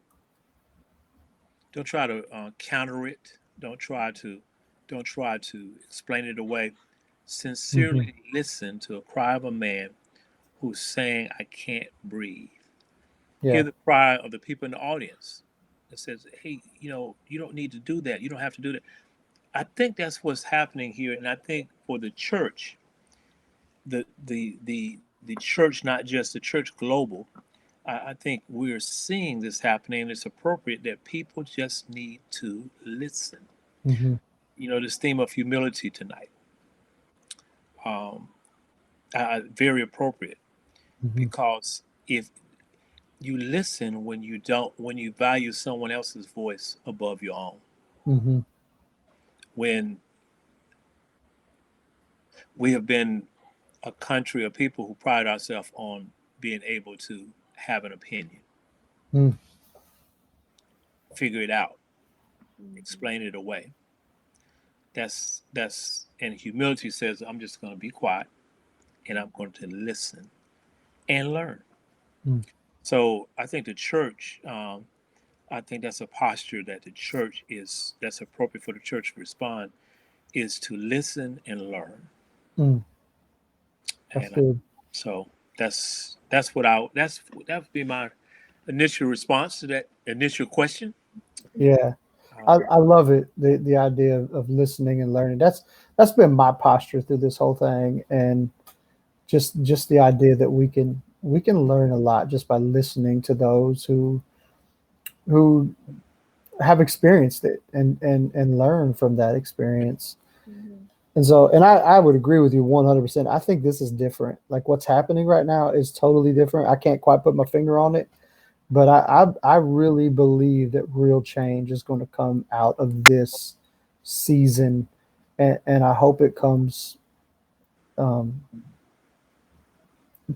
counter it. Don't try to explain it away. Hmm. Sincerely listen to a cry of a man who's saying, I can't breathe. Hear Yeah. the cry of the people in the audience that says, hey, you don't need to do that. You don't have to do that. I think that's what's happening here. And I think for the church, the church, not just the church global, I think we're seeing this happening. And it's appropriate that people just need to listen. Hmm. This theme of humility tonight, um, very appropriate Hmm. because if you listen when you value someone else's voice above your own, Hmm. when we have been a country of people who pride ourselves on being able to have an opinion, Hmm. figure it out, Mhm. explain it away. That's and humility says I'm just going to be quiet and I'm going to listen and learn. Hmm. So I think the church, I think that's a posture that that's appropriate for the church to respond is to listen and learn. Hmm. That's And good. so that's what that would be my initial response to that initial question. Yeah. Um, I love it. The idea of listening and learning. That's been my posture through this whole thing. And just the idea that we can learn a lot just by listening to those who have experienced it and learn from that experience. Mhm. And so, and I would agree with you 100%. I think this is different. Like what's happening right now is totally different. I can't quite put my finger on it, but I really believe that real change is going to come out of this season, and I hope it comes um,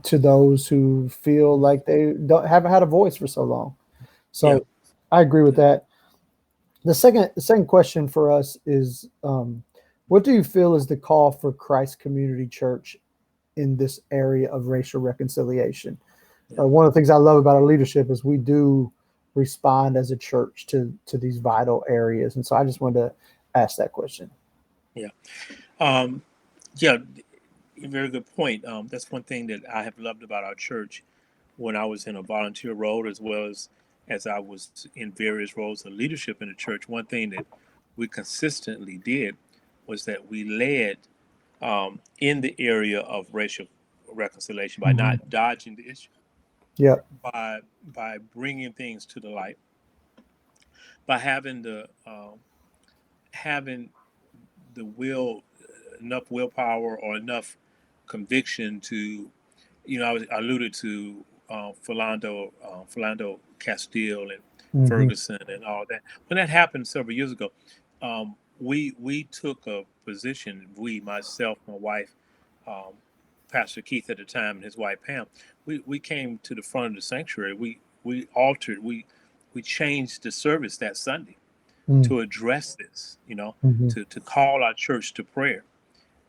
to those who feel like they haven't had a voice for so long. yeah. So I agree with that. The second question for us is, what do you feel is the call for Christ Community Church in this area of racial reconciliation? Yeah. One of the things I love about our leadership is we do respond as a church to these vital areas, and so I just wanted to ask that question. Yeah. Um, yeah. Very good point. That's one thing that I have loved about our church when I was in a volunteer role as well as I was in various roles of leadership in the church. One thing that we consistently did was that we led in the area of racial reconciliation by Hmm. not dodging the issue, Yep. by bringing things to the light, by having the will, enough willpower or enough conviction to, I alluded to Philando Castile and Hmm. Ferguson and all that. When that happened several years ago, we took a position. We, myself, my wife, um, Pastor Keith at the time and his wife Pam, we came to the front of the sanctuary. We altered, we changed the service that Sunday to address this, to call our church to prayer.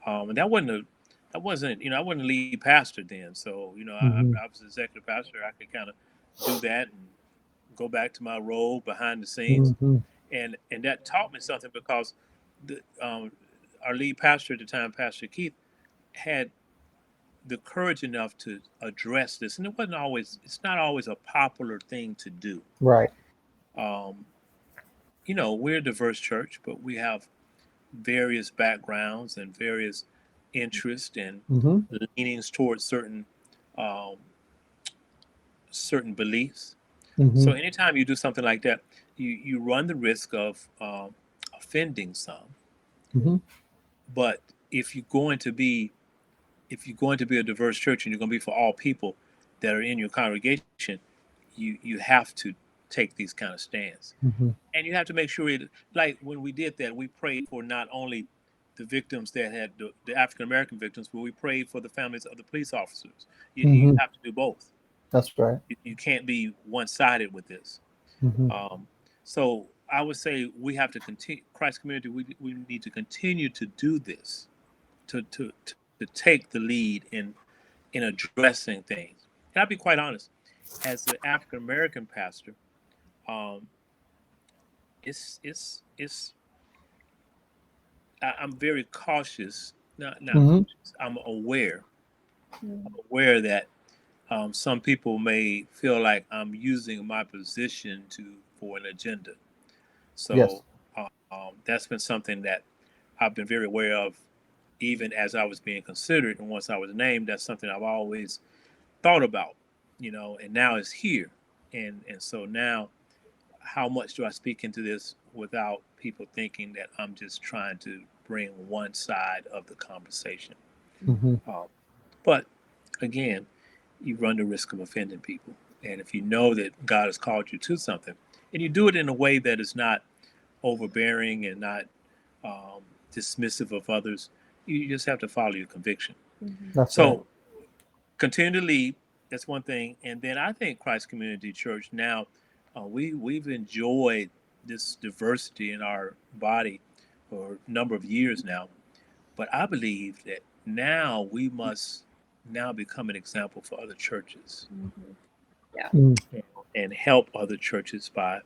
And that wasn't, I wasn't a lead pastor then. So, I was executive pastor. I could kind of do that and go back to my role behind the scenes. And that taught me something, because our lead pastor at the time, Pastor Keith, had the courage enough to address this. And it's not always a popular thing to do. Right. We're a diverse church, but we have various backgrounds and various interests and leanings towards certain beliefs. So anytime you do something like that, you run the risk of offending some. But if you're going to be a diverse church and you're going to be for all people that are in your congregation, you have to take these kind of stands. And you have to make sure like when we did that, we prayed for not only the victims that had the African-American victims, but we prayed for the families of the police officers. You have to do both. That's right. You can't be one-sided with this. So I would say we have to continue, Christ community, we need to continue to do this, to take the lead in addressing things. And I'll be quite honest, as an African-American pastor, I'm very cautious. I'm aware. I'm aware that some people may feel like I'm using my position for an agenda. So yes. That's been something that I've been very aware of, even as I was being considered. And once I was named, that's something I've always thought about, and now it's here. And so now, how much do I speak into this without people thinking that I'm just trying to bring one side of the conversation? But again, you run the risk of offending people. And if you know that God has called you to something, and you do it in a way that is not overbearing and not dismissive of others, you just have to follow your conviction. So continue to lead. That's one thing. And then I think Christ Community Church now, we've enjoyed this diversity in our body for a number of years now. But I believe that now we must now become an example for other churches. And help other churches by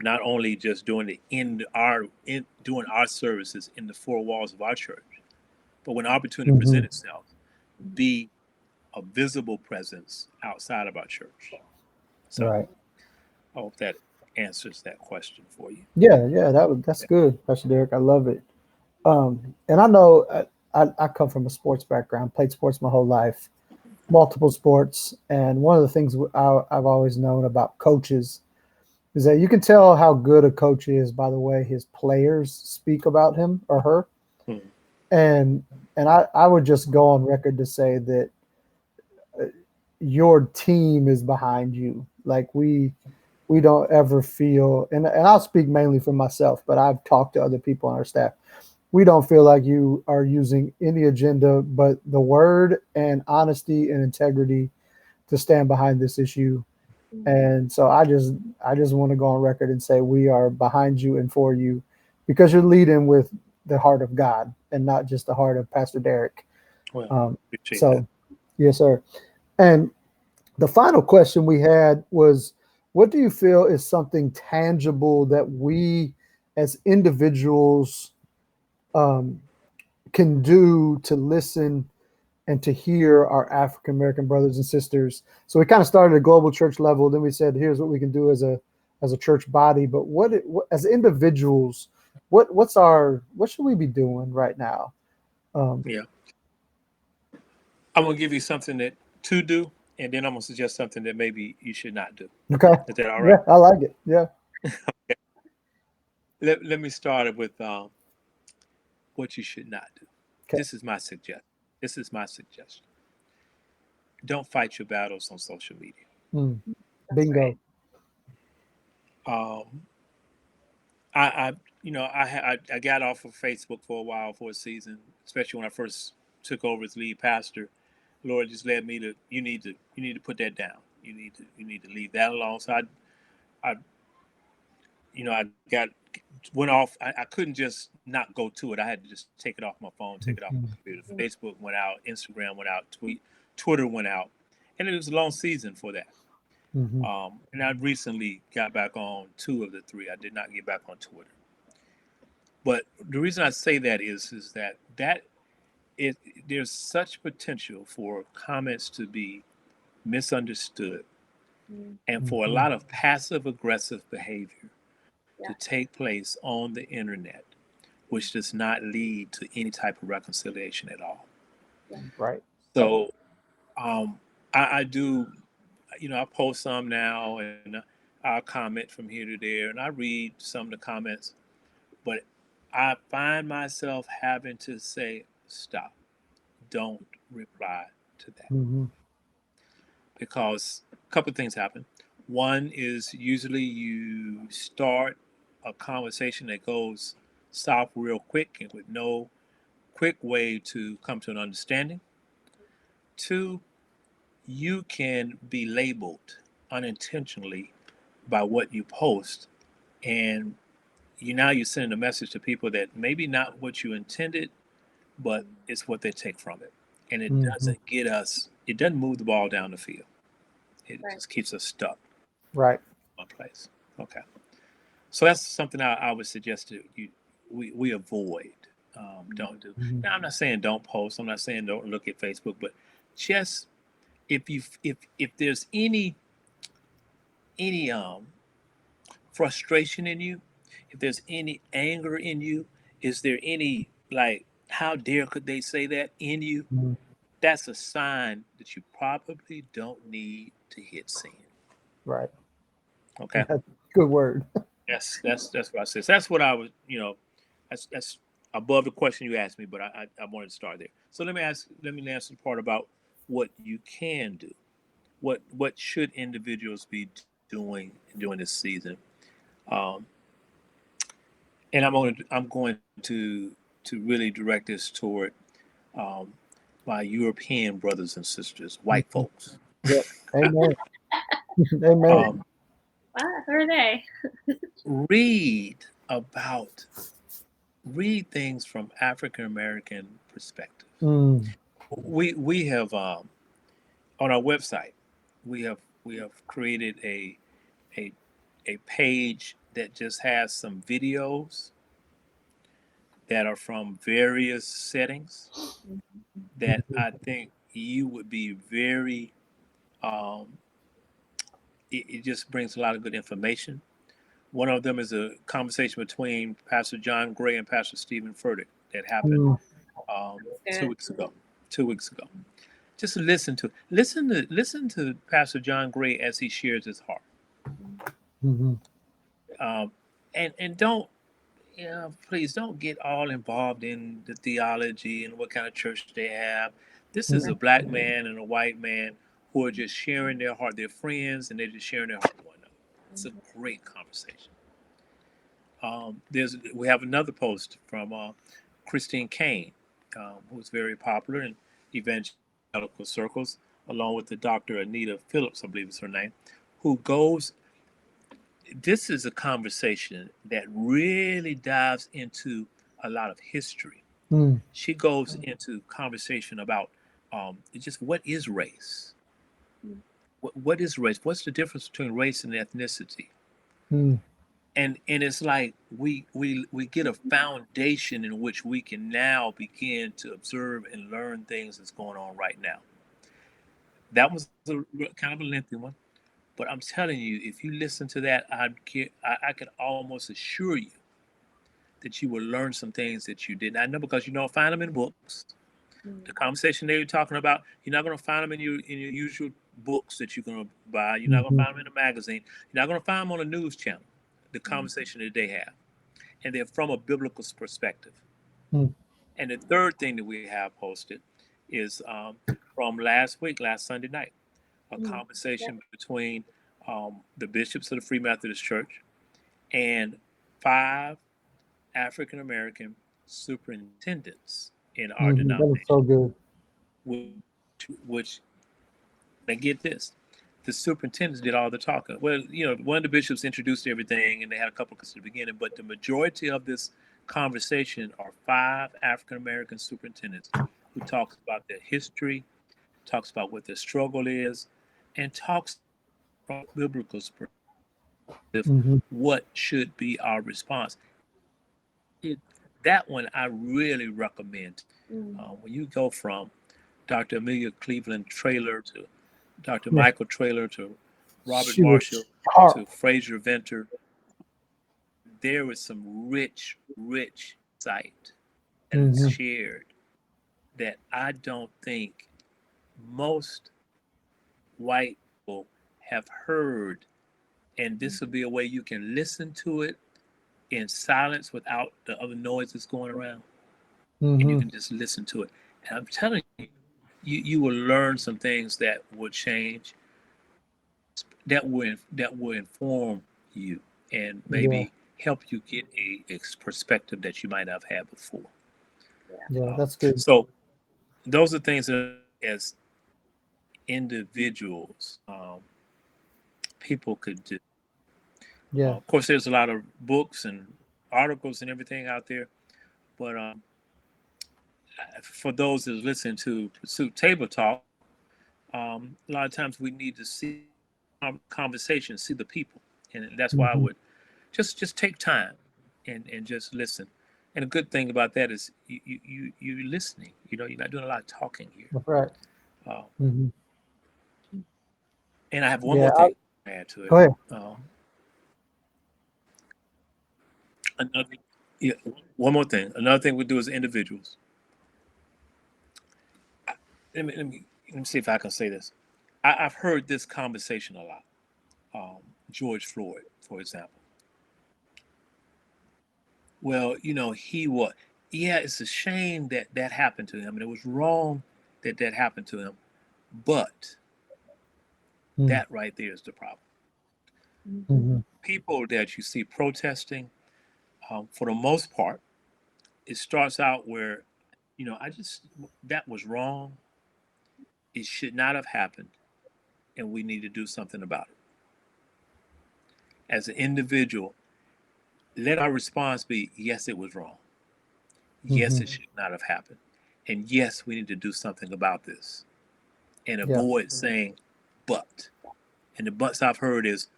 not only just doing doing our services in the four walls of our church, but when opportunity presents itself, be a visible presence outside of our church. So right. I hope that answers that question for you. Yeah, that's good, Pastor Derek. I love it. And I know I come from a sports background, played sports my whole life, multiple sports. And one of the things I've always known about coaches is that you can tell how good a coach is by the way his players speak about him or her. And I would just go on record to say that your team is behind you. Like we don't ever feel, and I'll speak mainly for myself, but I've talked to other people on our staff. We don't feel like you are using any agenda but the word and honesty and integrity to stand behind this issue. And so I just want to go on record and say we are behind you and for you, because you're leading with the heart of God and not just the heart of Pastor Derek. Well, so, yes, sir. And the final question we had was, what do you feel is something tangible that we as individuals can do to listen and to hear our African American brothers and sisters? So we kind of started at global church level. Then we said, here's what we can do as a church body. But what as individuals, what should we be doing right now? Yeah, I'm gonna give you something to do, and then I'm gonna suggest something that maybe you should not do. Okay, is that all right? Yeah, I like it. Yeah. Okay. Let me start with what you should not do. Okay. This is my suggestion. Don't fight your battles on social media. Bingo. I got off of Facebook for a while, for a season, especially when I first took over as lead pastor, Lord just led me to you need to put that down. You need to leave that alone. So I I went off. I couldn't just not go to it. I had to just take it off my phone, take it off my computer. Facebook went out, Instagram went out, Twitter went out, and it was a long season for that. And I recently got back on 2 of the 3. I did not get back on Twitter. But the reason I say that is that there's such potential for comments to be misunderstood and for a lot of passive aggressive behavior to take place on the internet, which does not lead to any type of reconciliation at all. Right. So I do, I post some now and I'll comment from here to there and I read some of the comments, but I find myself having to say, stop, don't reply to that. Because a couple of things happen. One is usually you start a conversation that goes south real quick and with no quick way to come to an understanding. 2, you can be labeled unintentionally by what you post, and you're sending a message to people that maybe not what you intended, but it's what they take from it, and it doesn't get us. It doesn't move the ball down the field. It just keeps us stuck. Right. One place. Okay. So that's something I would suggest that we avoid. Don't do. Now I'm not saying don't post. I'm not saying don't look at Facebook, but just if there's any frustration in you, if there's any anger in you, is there any like how dare could they say that in you? That's a sign that you probably don't need to hit send. Right. Okay. That's a good word. That's what I said. So that's what I was, that's above the question you asked me, but I wanted to start there. So let me answer the part about what you can do. What should individuals be doing during this season? And I'm going to really direct this toward my European brothers and sisters, white folks. Yep. Amen. Amen. Who are they? Read things from African American perspective. We have on our website we have created a page that just has some videos that are from various settings that I think you would be very it just brings a lot of good information. One of them is a conversation between Pastor John Gray and Pastor Stephen Furtick that happened 2 weeks ago. 2 weeks ago. Just listen to Pastor John Gray as he shares his heart. And don't, please don't get all involved in the theology and what kind of church they have. This is a black man and a white man who are just sharing their heart. They're friends and they're just sharing their heart with one another. It's a great conversation. We have another post from Christine Kane, who's very popular in evangelical circles, along with the Dr. Anita Phillips, I believe is her name, who goes. This is a conversation that really dives into a lot of history. She goes into conversation about just what is race. What is race? What's the difference between race and ethnicity? And it's like we get a foundation in which we can now begin to observe and learn things that's going on right now. That was kind of a lengthy one, but I'm telling you, if you listen to that, I can almost assure you that you will learn some things that you didn't. I know because you don't find them in books. The conversation they were talking about, you're not going to find them in your usual books that you're going to buy. You're not going to find them in a magazine. You're not going to find them on a news channel. The conversation that they have, and they're from a biblical perspective. And the third thing that we have posted is from last Sunday night, a conversation between the bishops of the Free Methodist Church and 5 African American superintendents in our That was denomination, so good. which they get this. The superintendents did all the talking. Well, one of the bishops introduced everything, and they had a couple at the beginning, but the majority of this conversation are 5 African American superintendents who talks about their history, talks about what their struggle is, and talks from biblical perspective what should be our response. That one I really recommend. When you go from Dr. Amelia Cleveland Traylor to Dr. Michael Traylor to Robert Marshall to Fraser Venter, there was some rich insight that is shared that I don't think most white people have heard. And this will be a way you can listen to it in silence without the other noises going around. And you can just listen to it. And I'm telling you, you will learn some things that will change, that will inform you and maybe help you get a perspective that you might not have had before. Yeah, that's good. So those are things that as individuals, people could do. Yeah. Of course, there's a lot of books and articles and everything out there, but for those that listen to Pursuit Table Talk, a lot of times we need to see conversations, see the people, and that's why I would just take time and just listen. And a good thing about that is you listening. You're not doing a lot of talking here. That's right. And I have one more thing to add to it. Go ahead. One more thing. Another thing we do as individuals. Let me see if I can say this. I've heard this conversation a lot. George Floyd, for example. Well, he was. Yeah, it's a shame that happened to him, and it was wrong that happened to him. But that right there is the problem. People that you see protesting, for the most part, it starts out where, that was wrong. It should not have happened, and we need to do something about it. As an individual, let our response be, yes, it was wrong. Yes, it should not have happened. And yes, we need to do something about this. And avoid saying, but. And the buts I've heard is,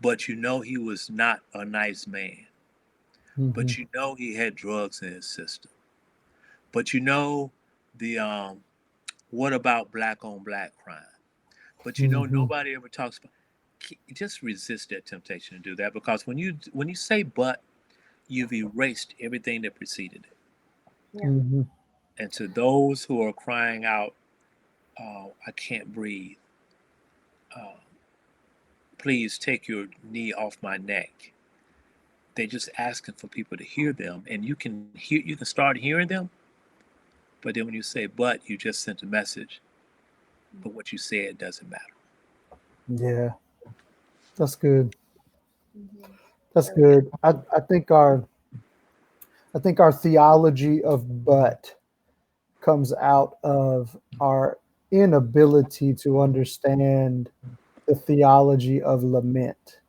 but he was not a nice man. But he had drugs in his system. But the what about black on black crime? But nobody ever talks about. Just resist that temptation to do that, because when you say but, you've erased everything that preceded it. Yeah. And to those who are crying out, I can't breathe, please take your knee off my neck. They're just asking for people to hear them, and you can start hearing them. But then when you say but, you just sent a message. But what you said doesn't matter. Yeah, that's good. That's good. I think our theology of but comes out of our inability to understand the theology of lament.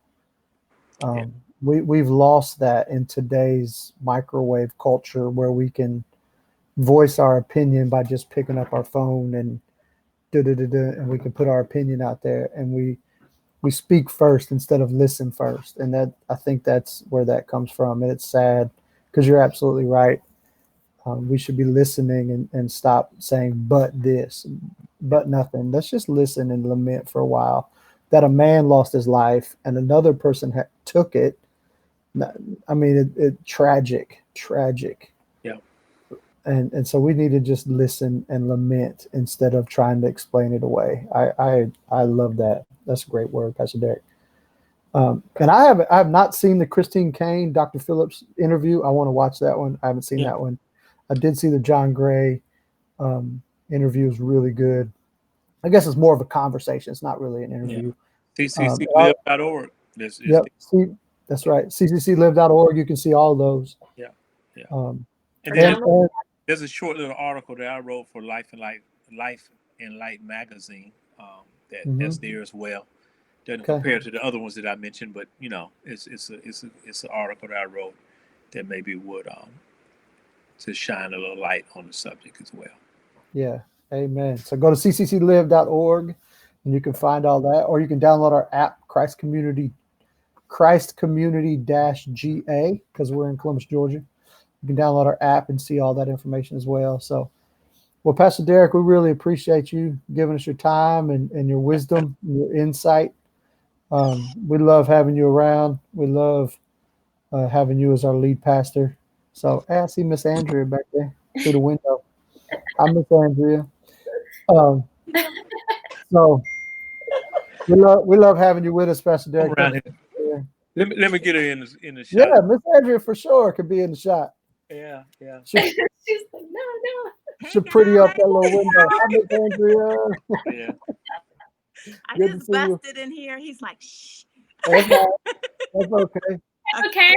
We've lost that in today's microwave culture, where we can voice our opinion by just picking up our phone and and we can put our opinion out there, and we speak first instead of listen first. And that, I think that's where that comes from. And it's sad, because you're absolutely right. We should be listening and stop saying, but this, but nothing. Let's just listen and lament for a while that a man lost his life and another person took it. I mean, it tragic. Yeah. And so we need to just listen and lament instead of trying to explain it away. I love that. That's a great word, Pastor Derek. And I have not seen the Christine Caine, Dr. Phillips interview. I want to watch that one. I haven't seen that one. I did see the John Gray interview. Is really good. I guess it's more of a conversation. It's not really an interview. CCClive.org. Yep. That's right. CCClive.org. You can see all those. Yeah. And There's a short little article that I wrote for Life and Light magazine. That's there as well. Doesn't compare to the other ones that I mentioned, but it's an article that I wrote that maybe would to shine a little light on the subject as well. Yeah, amen. So go to ccclive.org and you can find all that, or you can download our app, Christ Community -GA, because we're in Columbus, Georgia. You can download our app and see all that information as well. So, well, Pastor Derek, we really appreciate you giving us your time and your wisdom and your insight. We love having you around. We love having you as our lead pastor. So, I see Miss Andrea back there through the window. I'm Miss Andrea. So we love having you with us, Pastor Derek. Let me get her in the shot. Yeah, Miss Andrea for sure could be in the shot. Yeah. She's like, no. She's pretty up that little window. Hi, Miss Andrea. Yeah. I just busted in here. He's like, shh. That's okay. Okay.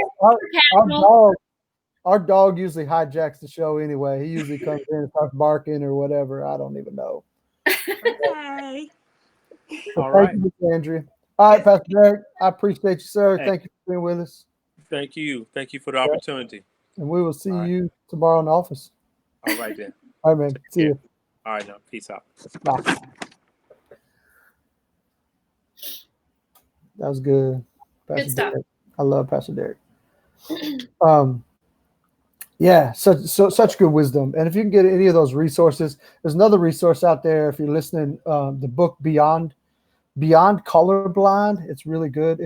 Our dog usually hijacks the show anyway. He usually comes in and starts barking or whatever. I don't even know. Okay. So thank you, Miss Andrea. All right, Pastor Derek, I appreciate you, sir. Hey. Thank you for being with us. Thank you for the opportunity. And we will see you tomorrow in the office. All right, then. All right, man. See you. All right, now. Peace out. Bye. That was good. Pastor Good stuff. Derek. I love Pastor Derek. Yeah, such good wisdom. And if you can get any of those resources, there's another resource out there. If you're listening, the book Beyond Colorblind. It's really good.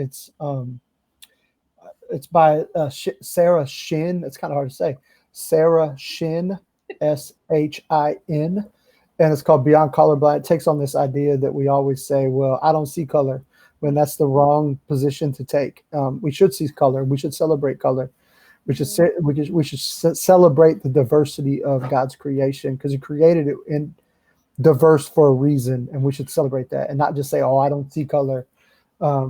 It's by Sarah Shin. It's kind of hard to say. Sarah Shin, SHIN, and it's called Beyond Colorblind. It takes on this idea that we always say, well, I don't see color, when that's the wrong position to take. We should see color. We should celebrate color. We should celebrate the diversity of God's creation, because He created it in diverse for a reason, and we should celebrate that and not just say, oh, I don't see color.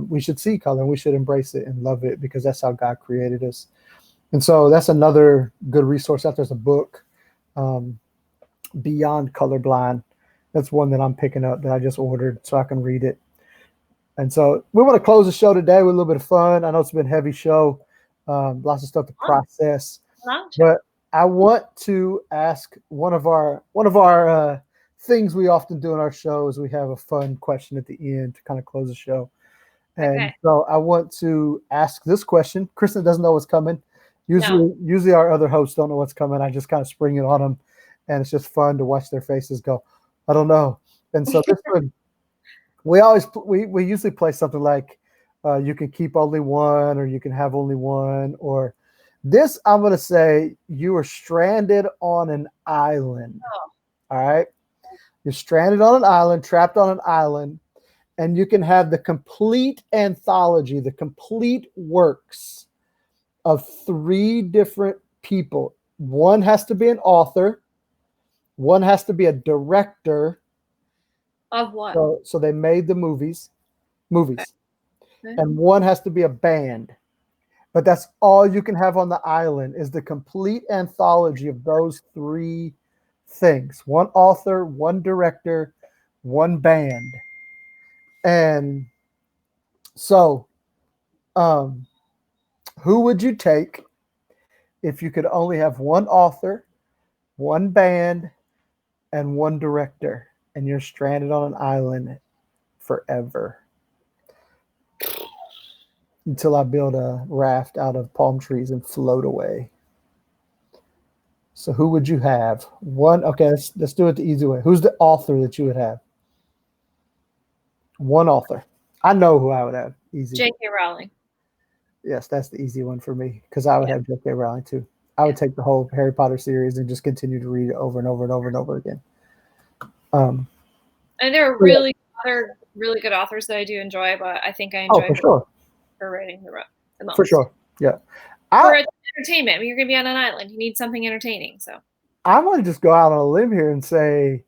We should see color and we should embrace it and love it, because that's how God created us. And so that's another good resource out there. There's a book, Beyond Colorblind. That's one that I'm picking up that I just ordered so I can read it. And so we want to close the show today with a little bit of fun. I know it's been a heavy show, lots of stuff to process, but I want to ask one of our things we often do in our show is we have a fun question at the end to kind of close the show. And so I want to ask this question. Kristen doesn't know what's coming. Usually our other hosts don't know what's coming. I just kind of spring it on them, and it's just fun to watch their faces go, I don't know. And so this one, we usually play something like you can keep only one, or you can have only one, or this, I'm going to say you are stranded on an island. All right. You're stranded on an island, trapped on an island, and you can have the complete anthology, the complete works of 3 different people. One has to be an author. One has to be a director. Of what? So they made the movies. Okay. And one has to be a band. But that's all you can have on the island is the complete anthology of those 3 things. One author, one director, one band. And so who would you take if you could only have one author, one band, and one director, and you're stranded on an island forever? Until I build a raft out of palm trees and float away. So who would you have? One, okay, let's do it the easy way. Who's the author that you would have? One author. I know who I would have. Easy. J.K. Rowling. Yes, that's the easy one for me, because I would have J.K. Rowling too. I would take the whole Harry Potter series and just continue to read it over and over and over and over again. And there are really good authors that I do enjoy, but I think I enjoy her writing the most. For sure, yeah. For entertainment, I mean, you're going to be on an island. You need something entertaining. So I'm going to just go out on a limb here and say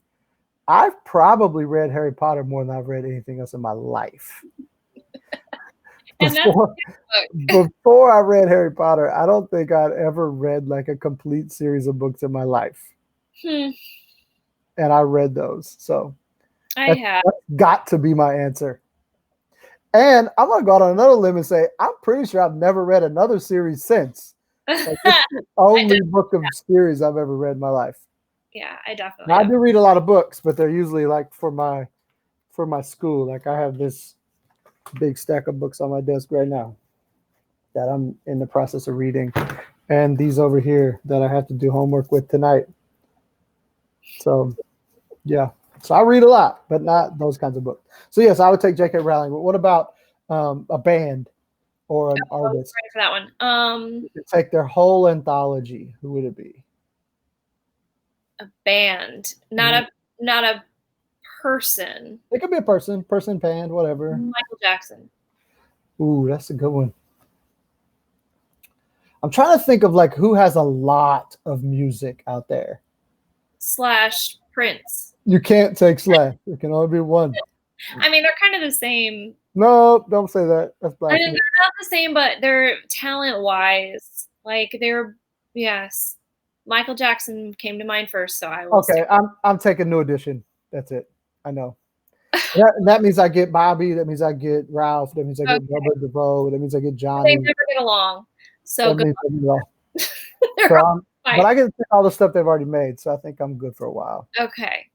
I've probably read Harry Potter more than I've read anything else in my life. Before I read Harry Potter, I don't think I'd ever read like a complete series of books in my life. Hmm. And I read those. So I have. that's got to be my answer. And I'm going to go out on another limb and say, I'm pretty sure I've never read another series since. Like, it's the only book of series I've ever read in my life. Yeah, I definitely Now, I have. do read a lot of books, but they're usually like for my school. Like I have this big stack of books on my desk right now that I'm in the process of reading, and these over here that I have to do homework with tonight. So, yeah. So I read a lot, but not those kinds of books. So yes, I would take J.K. Rowling. But what about a band or an I was artist? ready for that one. You could take their whole anthology. Who would it be? A band, not a person. It could be a person, band, whatever. Michael Jackson. Ooh, that's a good one. I'm trying to think of like who has a lot of music out there. / Prince. You can't take Slash. It can only be one. I mean, they're kind of the same. No, don't say that. That's I mean, blasphemy. they're not the same, but they're talent-wise. Like yes. Michael Jackson came to mind first, so I will. Okay, I'm taking New Edition. That's it. I know. That means I get Bobby. That means I get Ralph. That means I get Robert DeVoe. That means I get Johnny. They never get along. So good. But I get to pick all the stuff they've already made, so I think I'm good for a while. Okay.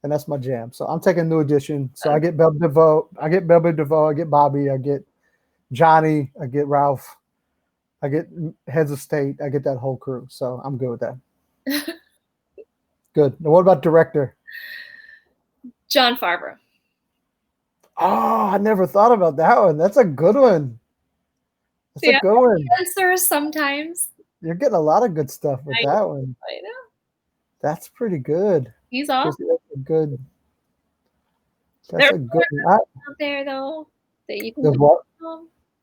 And that's my jam. So I'm taking New Edition. So I get Belle DeVoe. I get Bobby. I get Johnny. I get Ralph. I get Heads of State. I get that whole crew. So I'm good with that. Good. Now, what about director? Jon Favreau. Oh, I never thought about that one. That's a good one. That's a good one. Answer sometimes. You're getting a lot of good stuff with that one. I know. That's pretty good. He's awesome. That's a good. There's a good one. out there though that you can.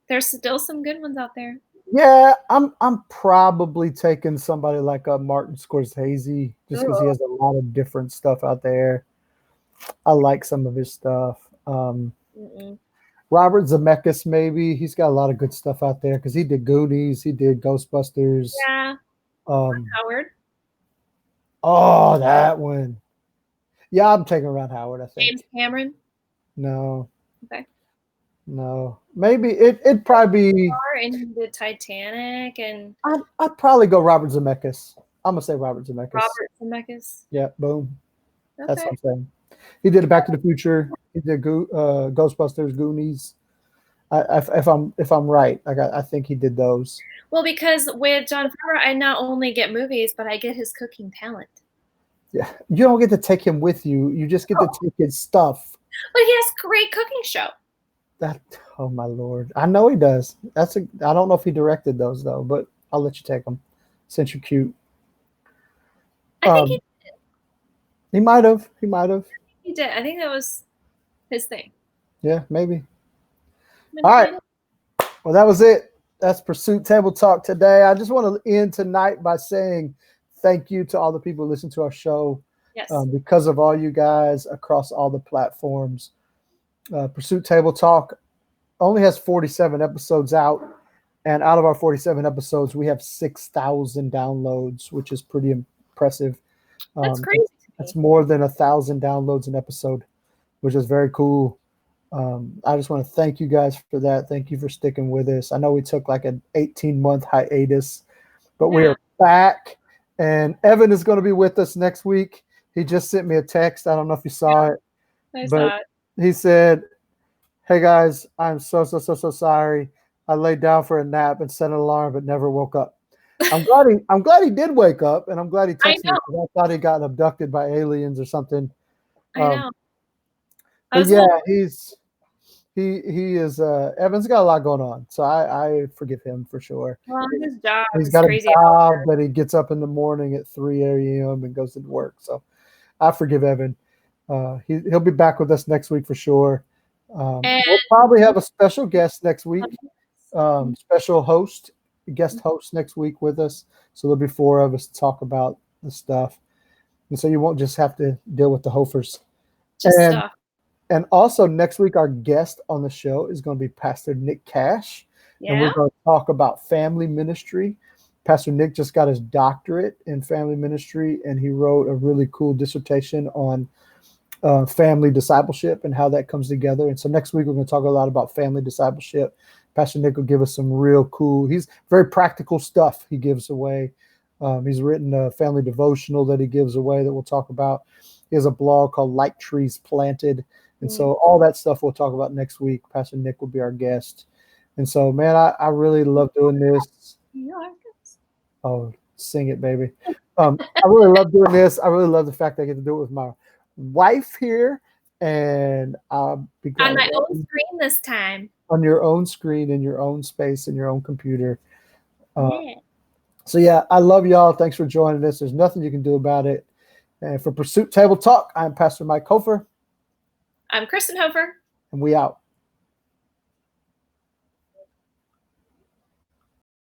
There's still some good ones out there. Yeah, I'm probably taking somebody like a Martin Scorsese just because he has a lot of different stuff out there. I like some of his stuff. Robert Zemeckis, maybe he's got a lot of good stuff out there because he did Goonies, he did Ghostbusters. Yeah. Howard. Oh, that one. Yeah, I'm taking Ron Howard. I think James Cameron. No. Okay. No, maybe it'd probably be in the Titanic, and I'd probably go Robert Zemeckis. I'm gonna say Robert Zemeckis. Robert Zemeckis. Yeah, boom. Okay. That's what I'm saying. He did Back to the Future. He did Ghostbusters, Goonies. If I'm right, I think he did those. Well, because with Jon Favreau, I not only get movies, but I get his cooking talent. Yeah, you don't get to take him with you. You just get to take his stuff. But he has a great cooking show. Oh my Lord, I know he does. I don't know if he directed those though, but I'll let you take them since you're cute. I think he did. He might have. He did. I think that was his thing. Yeah, maybe. All right. Well, that was it. That's Pursuit Table Talk today. I just want to end tonight by saying thank you to all the people who listen to our show. Yes. Because of all you guys across all the platforms. Pursuit Table Talk only has 47 episodes out. And out of our 47 episodes, we have 6,000 downloads, which is pretty impressive. That's crazy. That's more than 1,000 downloads an episode, which is very cool. I just want to thank you guys for that. Thank you for sticking with us. I know we took like an 18-month hiatus, but we are back. And Evan is going to be with us next week. He just sent me a text. I don't know if you saw it. I saw it. He said, "Hey guys, I'm so sorry. I laid down for a nap and set an alarm, but never woke up." I'm glad he did wake up, and I'm glad he texted me because I thought he got abducted by aliens or something. I know. But yeah, he is. Evan's got a lot going on, so I forgive him for sure. Well, his job. He's got a job that he gets up in the morning at 3 a.m. and goes to work. So I forgive Evan. He'll be back with us next week for sure. We'll probably have a special guest next week. Special guest host next week with us. So there'll be 4 of us to talk about the stuff. And so you won't just have to deal with the Hofers. And also next week, our guest on the show is going to be Pastor Nick Cash. Yeah. And we're going to talk about family ministry Pastor Nick just got his doctorate in family ministry, and he wrote a really cool dissertation on family discipleship and how that comes together. And so next week we're going to talk a lot about family discipleship. Pastor Nick will give us some real cool, he's very practical stuff he gives away. He's written a family devotional that he gives away that we'll talk about. He has a blog called Like Trees Planted. And so all that stuff we'll talk about next week. Pastor Nick will be our guest. And so, man, I really love doing this. Oh, sing it, baby. I really love doing this. I really love the fact that I get to do it with my wife here. And on my own screen this time. On your own screen, in your own space, in your own computer. Yeah. So, yeah, I love y'all. Thanks for joining us. There's nothing you can do about it. And for Pursuit Table Talk, I'm Pastor Mike Hofer. I'm Kristen Hofer. And we out.